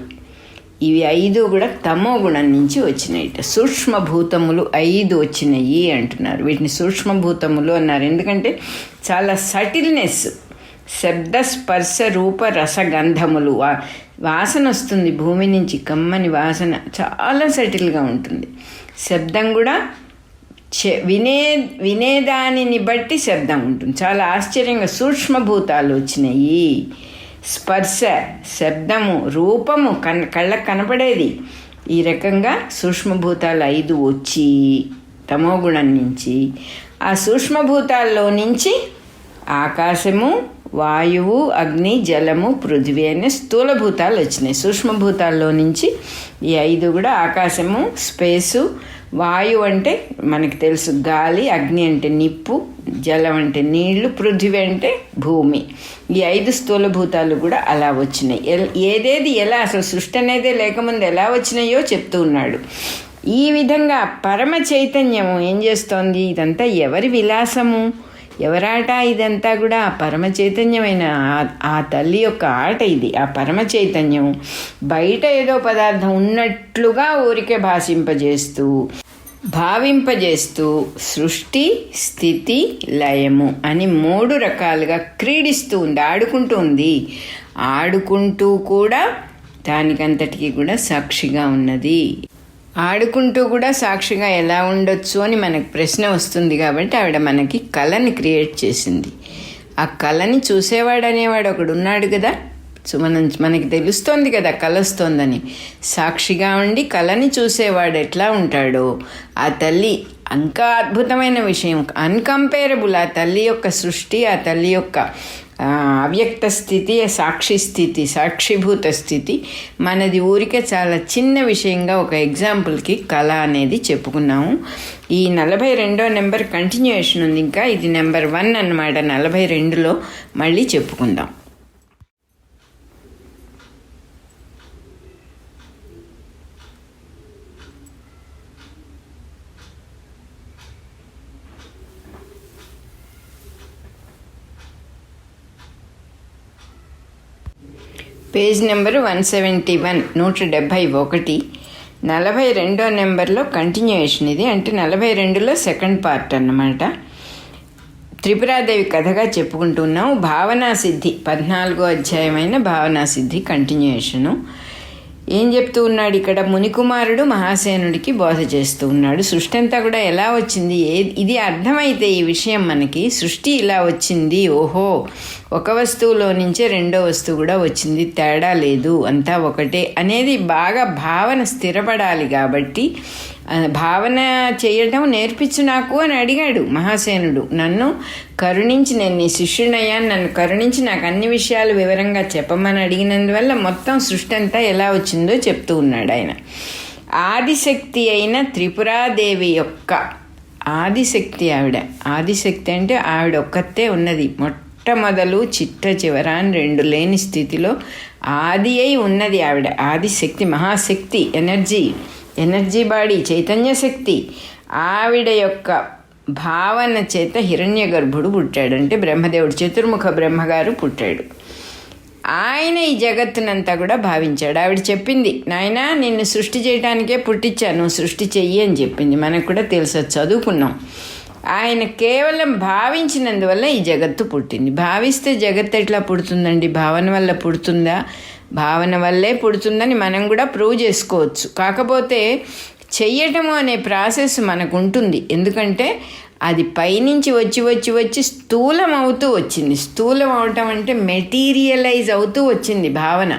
ఇవి 5 కూడా తమోగుణం నుంచి వచ్చినాయి. సూక్ష్మభూతములు 5 వచ్చినాయి అంటున్నారు. వీటిని సూక్ష్మభూతములు అన్నారు. ఎందుకంటే చాలా సటిల్నెస్, శబ్ద, స్పర్శ, రూప, రసగంధములు. వాసన వస్తుంది భూమి నుంచి, కమ్మని వాసన, చాలా సటిల్గా ఉంటుంది. శబ్దం కూడా వినేదానిని బట్టి శబ్దం ఉంటుంది. చాలా ఆశ్చర్యంగా సూక్ష్మభూతాలు వచ్చినాయి. స్పర్శ, శబ్దము, రూపము, కళ్ళకు కనపడేది. ఈ రకంగా సూక్ష్మభూతాలు 5 వచ్చి తమోగుణం నుంచి, ఆ సూక్ష్మభూతాల్లో నుంచి ఆకాశము, వాయువు, అగ్ని, జలము, పృథివీ అనే స్థూలభూతాలు వచ్చినాయి. సూక్ష్మభూతాల్లో నుంచి ఈ 5 కూడా ఆకాశము, స్పేసు, వాయువు అంటే మనకి తెలుసు గాలి, అగ్ని అంటే నిప్పు, జలం అంటే నీళ్లు, పృథివీ అంటే భూమి. ఈ 5 స్థూలభూతాలు కూడా అలా వచ్చినాయి. ఏదేది ఎలా అసలు సృష్టి అనేదే లేకముందు ఎలా వచ్చినాయో చెప్తూ ఉన్నాడు. ఈ విధంగా పరమ చైతన్యము ఏం చేస్తోంది? ఇదంతా ఎవరి విలాసము, ఎవరాట? ఇదంతా కూడా ఆ పరమ చైతన్యమైన ఆ తల్లి యొక్క ఆట ఇది. ఆ పరమ చైతన్యం బయట ఏదో పదార్థం ఉన్నట్లుగా ఊరికే భావింపజేస్తూ సృష్టి, స్థితి, లయము అని 3 రకాలుగా క్రీడిస్తూ ఉంది, ఆడుకుంటూ ఉంది. ఆడుకుంటూ కూడా దానికంతటికీ కూడా సాక్షిగా ఉన్నది. ఆడుకుంటూ కూడా సాక్షిగా ఎలా ఉండొచ్చు అని మనకు ప్రశ్న వస్తుంది. కాబట్టి ఆవిడ మనకి కళని క్రియేట్ చేసింది. ఆ కళని చూసేవాడు అనేవాడు ఒకడు ఉన్నాడు కదా. సో మనకి తెలుస్తోంది కదా కళ వస్తోందని. సాక్షిగా ఉండి కళని చూసేవాడు ఎట్లా ఉంటాడో ఆ తల్లి ఇంకా అద్భుతమైన విషయం, అన్కంపేరబుల్. ఆ తల్లి యొక్క సృష్టి, ఆ తల్లి యొక్క అవ్యక్త స్థితి, సాక్షి స్థితి, సాక్షిభూత స్థితి మనది ఊరికే చాలా చిన్న విషయంగా ఒక ఎగ్జాంపుల్కి కళ అనేది చెప్పుకున్నాము. ఈ 42వ నెంబర్ కంటిన్యూయేషన్ ఉంది. ఇంకా ఇది నెంబర్ 1 అన్నమాట. 42లో మళ్ళీ చెప్పుకుందాం. Page number 171, 171. 42వ నెంబర్లో కంటిన్యూయేషన్ ఇది. అంటే 42లో సెకండ్ పార్ట్ అన్నమాట. త్రిపురాదేవి కథగా చెప్పుకుంటున్నాము. భావనా సిద్ధి 14వ అధ్యాయమైన భావనా సిద్ధి కంటిన్యూయేషను. ఏం చెప్తూ ఉన్నాడు ఇక్కడ? మునికుమారుడు మహాసేనుడికి బోధ చేస్తూ ఉన్నాడు. సృష్టి అంతా కూడా ఎలా వచ్చింది, ఇది అర్థమైతే ఈ విషయం మనకి, సృష్టి ఇలా వచ్చింది, ఓహో ఒక వస్తువులో నుంచే రెండో వస్తువు కూడా వచ్చింది, తేడా లేదు, అంతా ఒకటే అనేది బాగా భావన స్థిరపడాలి. కాబట్టి భావన చేయడం నేర్పించు నాకు అని అడిగాడు మహాసేనుడు. నన్ను కరుణించి, నేను నీ శిష్యునయ్యాను, నన్ను కరుణించి నాకు అన్ని విషయాలు వివరంగా చెప్పమని అడిగినందువల్ల మొత్తం సృష్టి అంతా ఎలా వచ్చిందో చెప్తూ ఉన్నాడు ఆయన. ఆదిశక్తి అయిన త్రిపురాదేవి యొక్క ఆదిశక్తి ఆవిడ. ఆదిశక్తి అంటే ఆవిడ ఒక్కతే ఉన్నది. మొట్టమొదలు చిట్ట చివరాన్ 2 లేని స్థితిలో ఆది అయి ఉన్నది ఆవిడ. ఆదిశక్తి, మహాశక్తి, ఎనర్జీ బాడీ, చైతన్య శక్తి. ఆవిడ యొక్క భావన చేత హిరణ్య గర్భుడు పుట్టాడు. అంటే బ్రహ్మదేవుడు, చతుర్ముఖ బ్రహ్మగారు పుట్టాడు. ఆయన ఈ జగత్తునంతా కూడా భావించాడు. ఆవిడ చెప్పింది, నాయనా నిన్ను సృష్టి చేయడానికే పుట్టించాను, సృష్టి చెయ్యి అని చెప్పింది. మనకు కూడా తెలుసు, చదువుకున్నాం. ఆయన కేవలం భావించినందువల్ల ఈ జగత్తు పుట్టింది. భావిస్తే జగత్తు ఎట్లా పుడుతుందండి? భావన వల్ల పుడుతుందా? భావన వల్లే పుడుతుందని మనం కూడా ప్రూవ్ చేసుకోవచ్చు. కాకపోతే చెయ్యటము అనే ప్రాసెస్ మనకు ఉంటుంది. ఎందుకంటే అది పైనుంచి వచ్చి స్థూలం అవుతూ వచ్చింది. స్థూలం అవటం అంటే మెటీరియలైజ్ అవుతూ వచ్చింది భావన.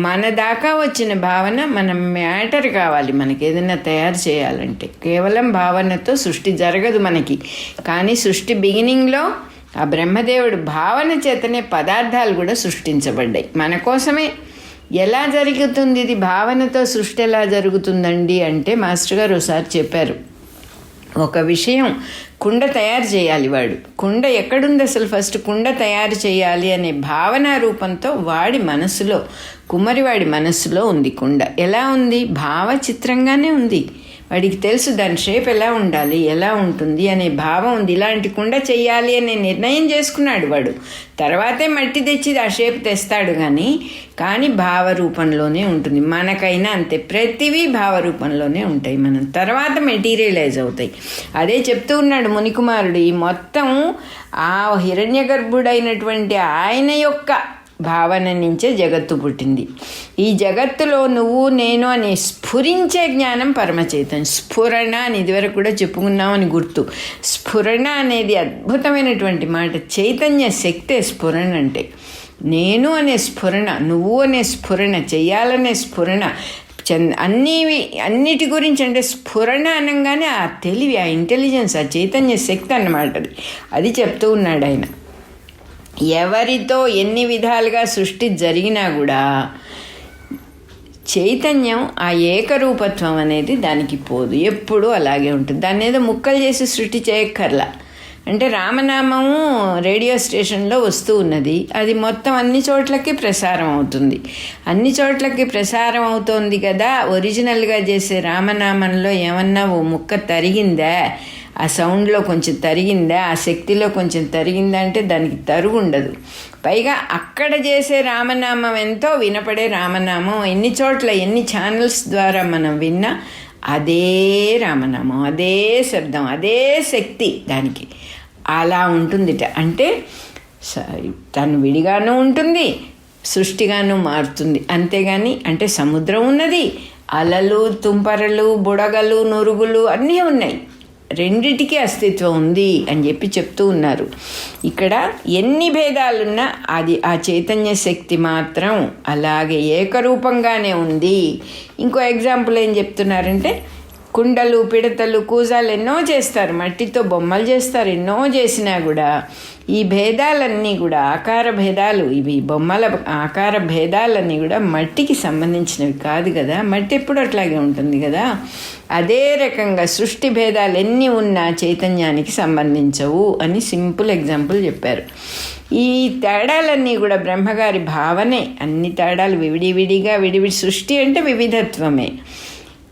మన దాకా వచ్చిన భావన, మన మ్యాటర్ కావాలి మనకి ఏదైనా తయారు చేయాలంటే. కేవలం భావనతో సృష్టి జరగదు మనకి. కానీ సృష్టి బిగినింగ్లో ఆ బ్రహ్మదేవుడు భావన చేతనే పదార్థాలు కూడా సృష్టించబడ్డాయి మన కోసమే. ఎలా జరుగుతుంది ఇది? భావనతో సృష్టి ఎలా జరుగుతుందండి అంటే మాస్టర్ గారు ఒకసారి చెప్పారు. ఒక విషయం, కుండ తయారు చేయాలి వాడు. కుండ ఎక్కడుంది అసలు? ఫస్ట్ కుండ తయారు చేయాలి అనే భావన రూపంతో వాడి మనసులో, కుమ్మరివాడి మనస్సులో ఉంది కుండ. ఎలా ఉంది? భావచిత్రంగానే ఉంది. వాడికి తెలుసు దాని షేప్ ఎలా ఉండాలి, ఎలా ఉంటుంది అనే భావం ఉంది. ఇలాంటి కుండ చెయ్యాలి అనే నిర్ణయం చేసుకున్నాడు వాడు. తర్వాతే మట్టి తెచ్చి ఆ షేప్ తెస్తాడు. కానీ భావరూపంలోనే ఉంటుంది. మనకైనా అంతే, ప్రతివీ భావరూపంలోనే ఉంటాయి. మనం తర్వాత మెటీరియలైజ్ అవుతాయి. అదే చెప్తూ ఉన్నాడు మునికుమారుడు. ఈ మొత్తం ఆ హిరణ్య గర్భుడైనటువంటి ఆయన యొక్క భావన నుంచే జగత్తు పుట్టింది. ఈ జగత్తులో నువ్వు నేను అనే స్ఫురించే జ్ఞానం పరమచైతన్యం. స్ఫురణ అని ఇదివరకు కూడా చెప్పుకున్నామని గుర్తు. స్ఫురణ అనేది అద్భుతమైనటువంటి మాట. చైతన్య శక్తే స్ఫురణ అంటే. నేను అనే స్ఫురణ, నువ్వు అనే స్ఫురణ, చెయ్యాలనే స్ఫురణ, అన్నిటి గురించి అంటే స్ఫురణ అనగానే ఆ తెలివి, ఆ ఇంటెలిజెన్స్, ఆ చైతన్య శక్తి అన్నమాట. అది చెప్తూ ఉన్నాడు ఆయన. ఎవరితో ఎన్ని విధాలుగా సృష్టి జరిగినా కూడా చైతన్యం ఆ ఏకరూపత్వం అనేది దానికి పోదు, ఎప్పుడూ అలాగే ఉంటుంది. దాన్ని ఏదో ముక్కలు చేసి సృష్టి చేయక్కర్లా. అంటే రామనామము రేడియో స్టేషన్లో వస్తూ ఉన్నది, అది మొత్తం అన్ని చోట్లకి ప్రసారం అవుతుంది. అన్ని చోట్లకి ప్రసారం అవుతోంది కదా, ఒరిజినల్గా చేసే రామనామంలో ఏమన్నా ఓ ముక్క తరిగిందా, ఆ సౌండ్లో కొంచెం తరిగిందా, ఆ శక్తిలో కొంచెం తరిగిందా అంటే దానికి తరుగు ఉండదు. పైగా అక్కడ చేసే రామనామం ఎంతో వినపడే రామనామం ఎన్ని చోట్ల ఎన్ని ఛానల్స్ ద్వారా మనం విన్నా అదే రామనామం, అదే శబ్దం, అదే శక్తి దానికి అలా ఉంటుందిట. అంటే తను విడిగాను ఉంటుంది, సృష్టిగాను మారుతుంది. అంతేగాని అంటే సముద్రం ఉన్నది, అలలు, తుంపరలు, బుడగలు, నురుగులు అన్నీ ఉన్నాయి, రెండిటికి అస్తిత్వం ఉంది అని చెప్పి చెప్తూ ఉన్నారు. ఇక్కడ ఎన్ని భేదాలున్నా అది ఆ చైతన్య శక్తి మాత్రం అలాగే ఏకరూపంగానే ఉంది. ఇంకో ఎగ్జాంపుల్ ఏం చెప్తున్నారంటే, కుండలు, పిడతలు, కూజాలు ఎన్నో చేస్తారు, మట్టితో బొమ్మలు చేస్తారు. ఎన్నో చేసినా కూడా ఈ భేదాలన్నీ కూడా ఆకార భేదాలు, ఇవి బొమ్మల ఆకార భేదాలన్నీ కూడా మట్టికి సంబంధించినవి కాదు కదా, మట్టి ఎప్పుడు అట్లాగే ఉంటుంది కదా. అదే రకంగా సృష్టి భేదాలు ఎన్ని ఉన్నా చైతన్యానికి సంబంధించవు అని సింపుల్ ఎగ్జాంపుల్ చెప్పారు. ఈ తేడాలన్నీ కూడా బ్రహ్మగారి భావనే. అన్ని తేడాలు విడివిడిగా విడివిడి, సృష్టి అంటే వివిధత్వమే,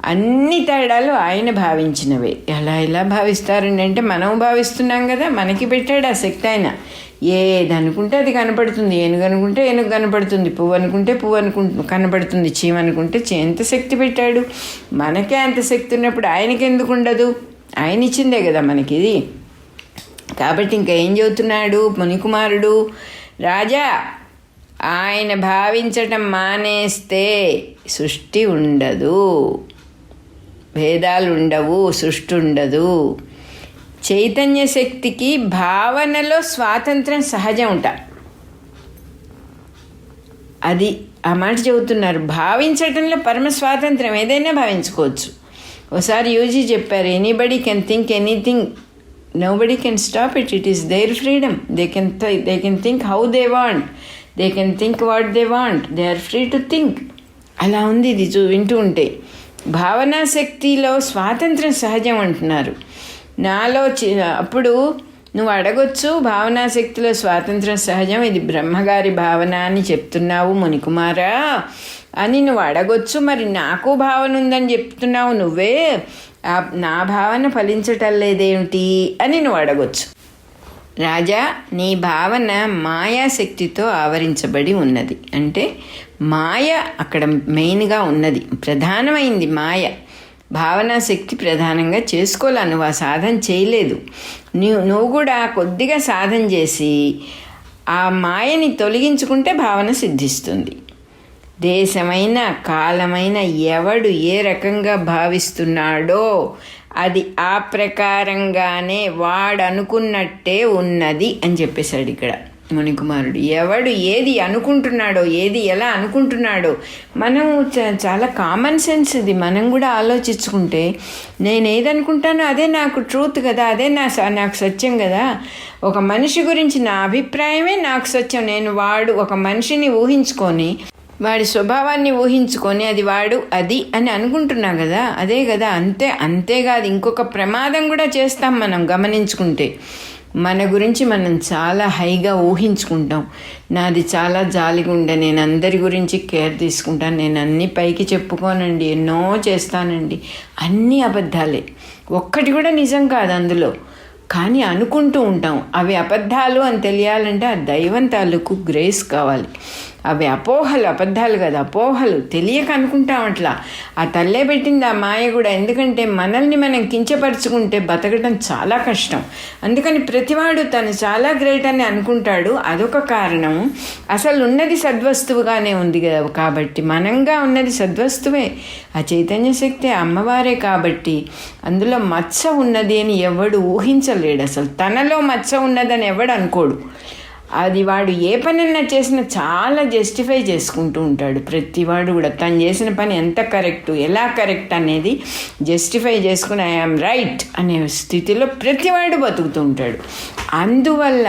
అన్ని తేడాలు ఆయన భావించినవే. ఎలా భావిస్తారండి అంటే మనం భావిస్తున్నాం కదా, మనకి పెట్టాడు ఆ శక్తి. ఆయన ఏది అనుకుంటే అది కనపడుతుంది, ఏనుగు అనుకుంటే ఏనుగు కనపడుతుంది, పువ్వు అనుకుంటే పువ్వు కనపడుతుంది, చీమ అనుకుంటే ఎంత శక్తి పెట్టాడు. మనకే అంత శక్తి ఉన్నప్పుడు ఆయనకి ఎందుకు ఉండదు? ఆయన ఇచ్చిందే కదా మనకి ఇది. కాబట్టి ఇంకా ఏం చెబుతున్నాడు మునికుమారుడు, రాజా ఆయన భావించటం మానేస్తే సృష్టి ఉండదు, భేదాలు ఉండవు, సృష్టి ఉండదు. చైతన్య శక్తికి భావనలో స్వాతంత్రం సహజం ఉంటా, అది ఆ మాట చెబుతున్నారు. భావించటంలో పరమ స్వాతంత్రం, ఏదైనా భావించుకోవచ్చు. ఒకసారి యూజీ చెప్పారు, anybody can think anything, nobody can stop it, it is their freedom. They can think how they want, they can think what they want, they are free to think. అలా ఉంది ఇది వింటూ ఉంటే. భావనా శక్తిలో స్వాతంత్రం సహజం అంటున్నారు. నాలో అప్పుడు నువ్వు అడగొచ్చు, భావనా శక్తిలో స్వాతంత్రం సహజం, ఇది బ్రహ్మగారి భావన అని చెప్తున్నావు మునికుమారా అని నువ్వు అడగొచ్చు. మరి నాకు భావన ఉందని చెప్తున్నావు నువ్వే, నా భావన ఫలించటం లేదేమిటి అని నువ్వు అడగొచ్చు. రాజా, నీ భావన మాయాశక్తితో ఆవరించబడి ఉన్నది. అంటే మాయ అక్కడ మెయిన్గా ఉన్నది, ప్రధానమైంది మాయ. భావనా శక్తి ప్రధానంగా చేసుకోలే, నువ్వు ఆ సాధన చేయలేదు. నువ్వు కూడా కొద్దిగా సాధన చేసి ఆ మాయని తొలగించుకుంటే భావన సిద్ధిస్తుంది. దేశమైన కాలమైన ఎవడు ఏ రకంగా భావిస్తున్నాడో అది ఆ ప్రకారంగానే వాడనుకున్నట్టే ఉన్నది అని చెప్పేశాడు ఇక్కడ మునికుమారుడు. ఎవడు ఏది అనుకుంటున్నాడో, ఏది ఎలా అనుకుంటున్నాడో, మనం చాలా కామన్ సెన్స్ ఇది. మనం కూడా ఆలోచించుకుంటే నేను ఏది అనుకుంటానో అదే నాకు ట్రూత్ కదా, అదే నాకు సత్యం కదా. ఒక మనిషి గురించి నా అభిప్రాయమే నాకు సత్యం. నేను ఒక మనిషిని ఊహించుకొని, వాడి స్వభావాన్ని ఊహించుకొని అది వాడు అది అని అనుకుంటున్నా కదా, అదే కదా. అంతేకాదు ఇంకొక ప్రమాదం కూడా చేస్తాం మనం గమనించుకుంటే. మన గురించి మనం చాలా హైగా ఊహించుకుంటాం. నాది చాలా జాలిగా ఉండే, నేను అందరి గురించి కేర్ తీసుకుంటాను, నేను అన్నీ పైకి చెప్పుకోనండి, ఎన్నో చేస్తానండి, అన్నీ అబద్ధాలే, ఒక్కటి కూడా నిజం కాదు అందులో. కానీ అనుకుంటూ ఉంటాం. అవి అబద్ధాలు అని తెలియాలంటే ఆ దైవం తాలూకు గ్రేస్ కావాలి. అవి అపోహలు, అబద్ధాలు కదా, అపోహలు. తెలియక అనుకుంటాం అట్లా. ఆ తల్లే పెట్టింది ఆ మాయ కూడా. ఎందుకంటే మనల్ని మనం కించపరుచుకుంటే బతకడం చాలా కష్టం. అందుకని ప్రతివాడు తను చాలా గ్రేట్ అని అనుకుంటాడు. అదొక కారణం. అసలు ఉన్నది సద్వస్తువుగానే ఉంది కదా, కాబట్టి మనంగా ఉన్నది సద్వస్తువే. ఆ చైతన్య శక్తి అమ్మవారే కాబట్టి అందులో మచ్చ ఉన్నది అని ఎవడు ఊహించలేడు. అసలు తనలో మచ్చ ఉన్నదని ఎవడు అనుకోడు. అది వాడు ఏ పనన్నా చేసినా చాలా జస్టిఫై చేసుకుంటూ ఉంటాడు. ప్రతివాడు కూడా తను చేసిన పని ఎంత కరెక్టు, ఎలా కరెక్ట్ అనేది జస్టిఫై చేసుకుని ఐఆమ్ రైట్ అనే స్థితిలో ప్రతివాడు బతుకుతూ ఉంటాడు. అందువల్ల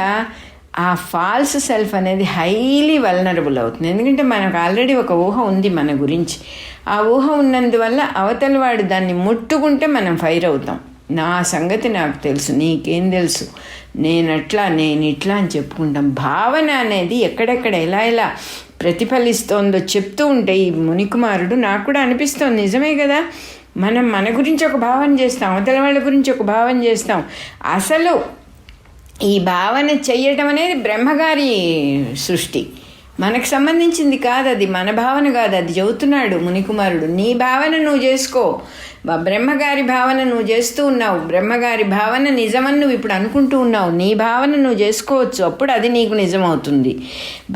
ఆ ఫాల్స్ సెల్ఫ్ అనేది హైలీ వల్నరబుల్ అవుతుంది. ఎందుకంటే మనకు ఆల్రెడీ ఒక ఊహ ఉంది మన గురించి. ఆ ఊహ ఉన్నందువల్ల అవతల వాడు దాన్ని ముట్టుకుంటే మనం ఫైర్ అవుతాం. నా సంగతి నాకు తెలుసు, నీకేం తెలుసు, నేనట్లా నేను ఇట్లా అని చెప్పుకుంటాం. భావన అనేది ఎక్కడెక్కడ ఎలా ఎలా ప్రతిఫలిస్తోందో చెప్తూ ఉంటే ఈ మునికుమారుడు నాకు కూడా అనిపిస్తోంది, నిజమే కదా. మనం మన గురించి ఒక భావన చేస్తాం, అవతల వాళ్ళ గురించి ఒక భావన చేస్తాం. అసలు ఈ భావన చెయ్యటం అనేది బ్రహ్మగారి సృష్టి, మనకు సంబంధించింది కాదు. అది మన భావన కాదు. అది చెబుతున్నాడు మునికుమారుడు, నీ భావన నువ్వు చేసుకో. బ్రహ్మగారి భావన నువ్వు చేస్తూ ఉన్నావు, బ్రహ్మగారి భావన నిజమని నువ్వు ఇప్పుడు అనుకుంటూ ఉన్నావు. నీ భావన నువ్వు చేసుకోవచ్చు, అప్పుడు అది నీకు నిజమవుతుంది.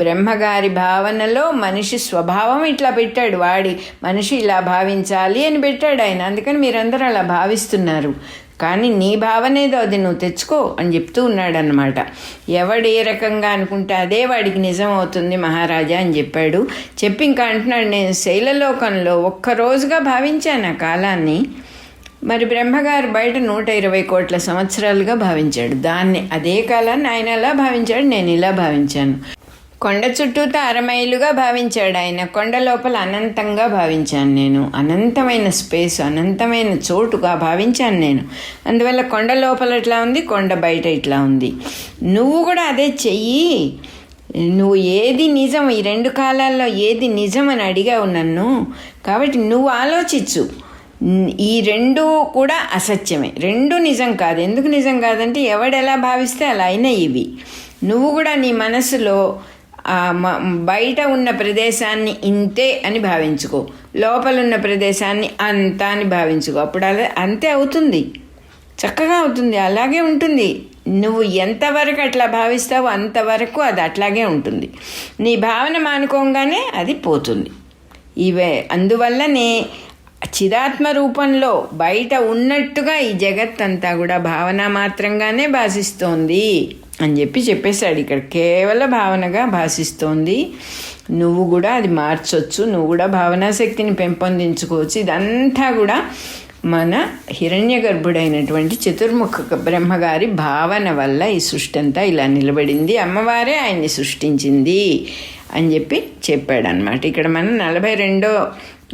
బ్రహ్మగారి భావనలో మనిషి స్వభావం ఇట్లా పెట్టాడు, వాడి మనిషి ఇలా భావించాలి అని పెట్టాడు ఆయన. అందుకని మీరందరూ అలా భావిస్తున్నారు. కానీ నీ భావన ఏదో అది నువ్వు తెచ్చుకో అని చెప్తూ ఉన్నాడనమాట. ఎవడు ఏ రకంగా అనుకుంటే అదే వాడికి నిజం అవుతుంది మహారాజా అని చెప్పాడు. చెప్పి ఇంకా అంటున్నాడు, నేను శైలలోకంలో ఒక్కరోజుగా భావించాను ఆ కాలాన్ని. మరి బ్రహ్మగారు బయట 120 కోట్ల సంవత్సరాలుగా భావించాడు దాన్ని. అదే కాలాన్ని ఆయన ఎలా భావించాడు, నేను ఇలా భావించాను. కొండ చుట్టూతో 6 మైలుగా భావించాడు ఆయన. కొండ లోపల అనంతంగా భావించాను నేను. అనంతమైన స్పేస్, అనంతమైన చోటుగా భావించాను నేను. అందువల్ల కొండ లోపల ఇట్లా ఉంది, కొండ బయట ఇట్లా ఉంది. నువ్వు కూడా అదే చెయ్యి. నువ్వు ఏది నిజం, ఈ 2 కాలాల్లో ఏది నిజం అని అడిగావు నన్ను. కాబట్టి నువ్వు ఆలోచించు. ఈ 2 కూడా అసత్యమే, 2 నిజం కాదు. ఎందుకు నిజం కాదంటే ఎవడెలా భావిస్తే అలా అయినా ఇవి. నువ్వు కూడా నీ మనసులో బయట ఉన్న ప్రదేశాన్ని ఇంతే అని భావించుకో, లోపల ఉన్న ప్రదేశాన్ని అంతా అని భావించుకో. అప్పుడు అలా అంతే అవుతుంది, చక్కగా అవుతుంది, అలాగే ఉంటుంది. నువ్వు ఎంతవరకు అట్లా భావిస్తావో అంతవరకు అది అట్లాగే ఉంటుంది. నీ భావన మానుకోగానే అది పోతుంది. అందువల్లనే చిదాత్మ రూపంలో బయట ఉన్నట్టుగా ఈ జగత్తంతా కూడా భావన మాత్రంగానే భాషిస్తోంది అని చెప్పేశాడు. ఇక్కడ కేవలం భావనగా భాషిస్తోంది. నువ్వు కూడా అది మార్చొచ్చు, నువ్వు కూడా భావనాశక్తిని పెంపొందించుకోవచ్చు. ఇదంతా కూడా మన హిరణ్య గర్భుడైనటువంటి చతుర్ముఖ బ్రహ్మగారి భావన వల్ల ఈ సృష్టి అంతా ఇలా నిలబడింది. అమ్మవారే ఆయన్ని సృష్టించింది అని చెప్పాడనమాట. ఇక్కడ మనం 42వ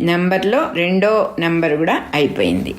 నెంబర్లో 2వ నెంబర్ కూడా అయిపోయింది.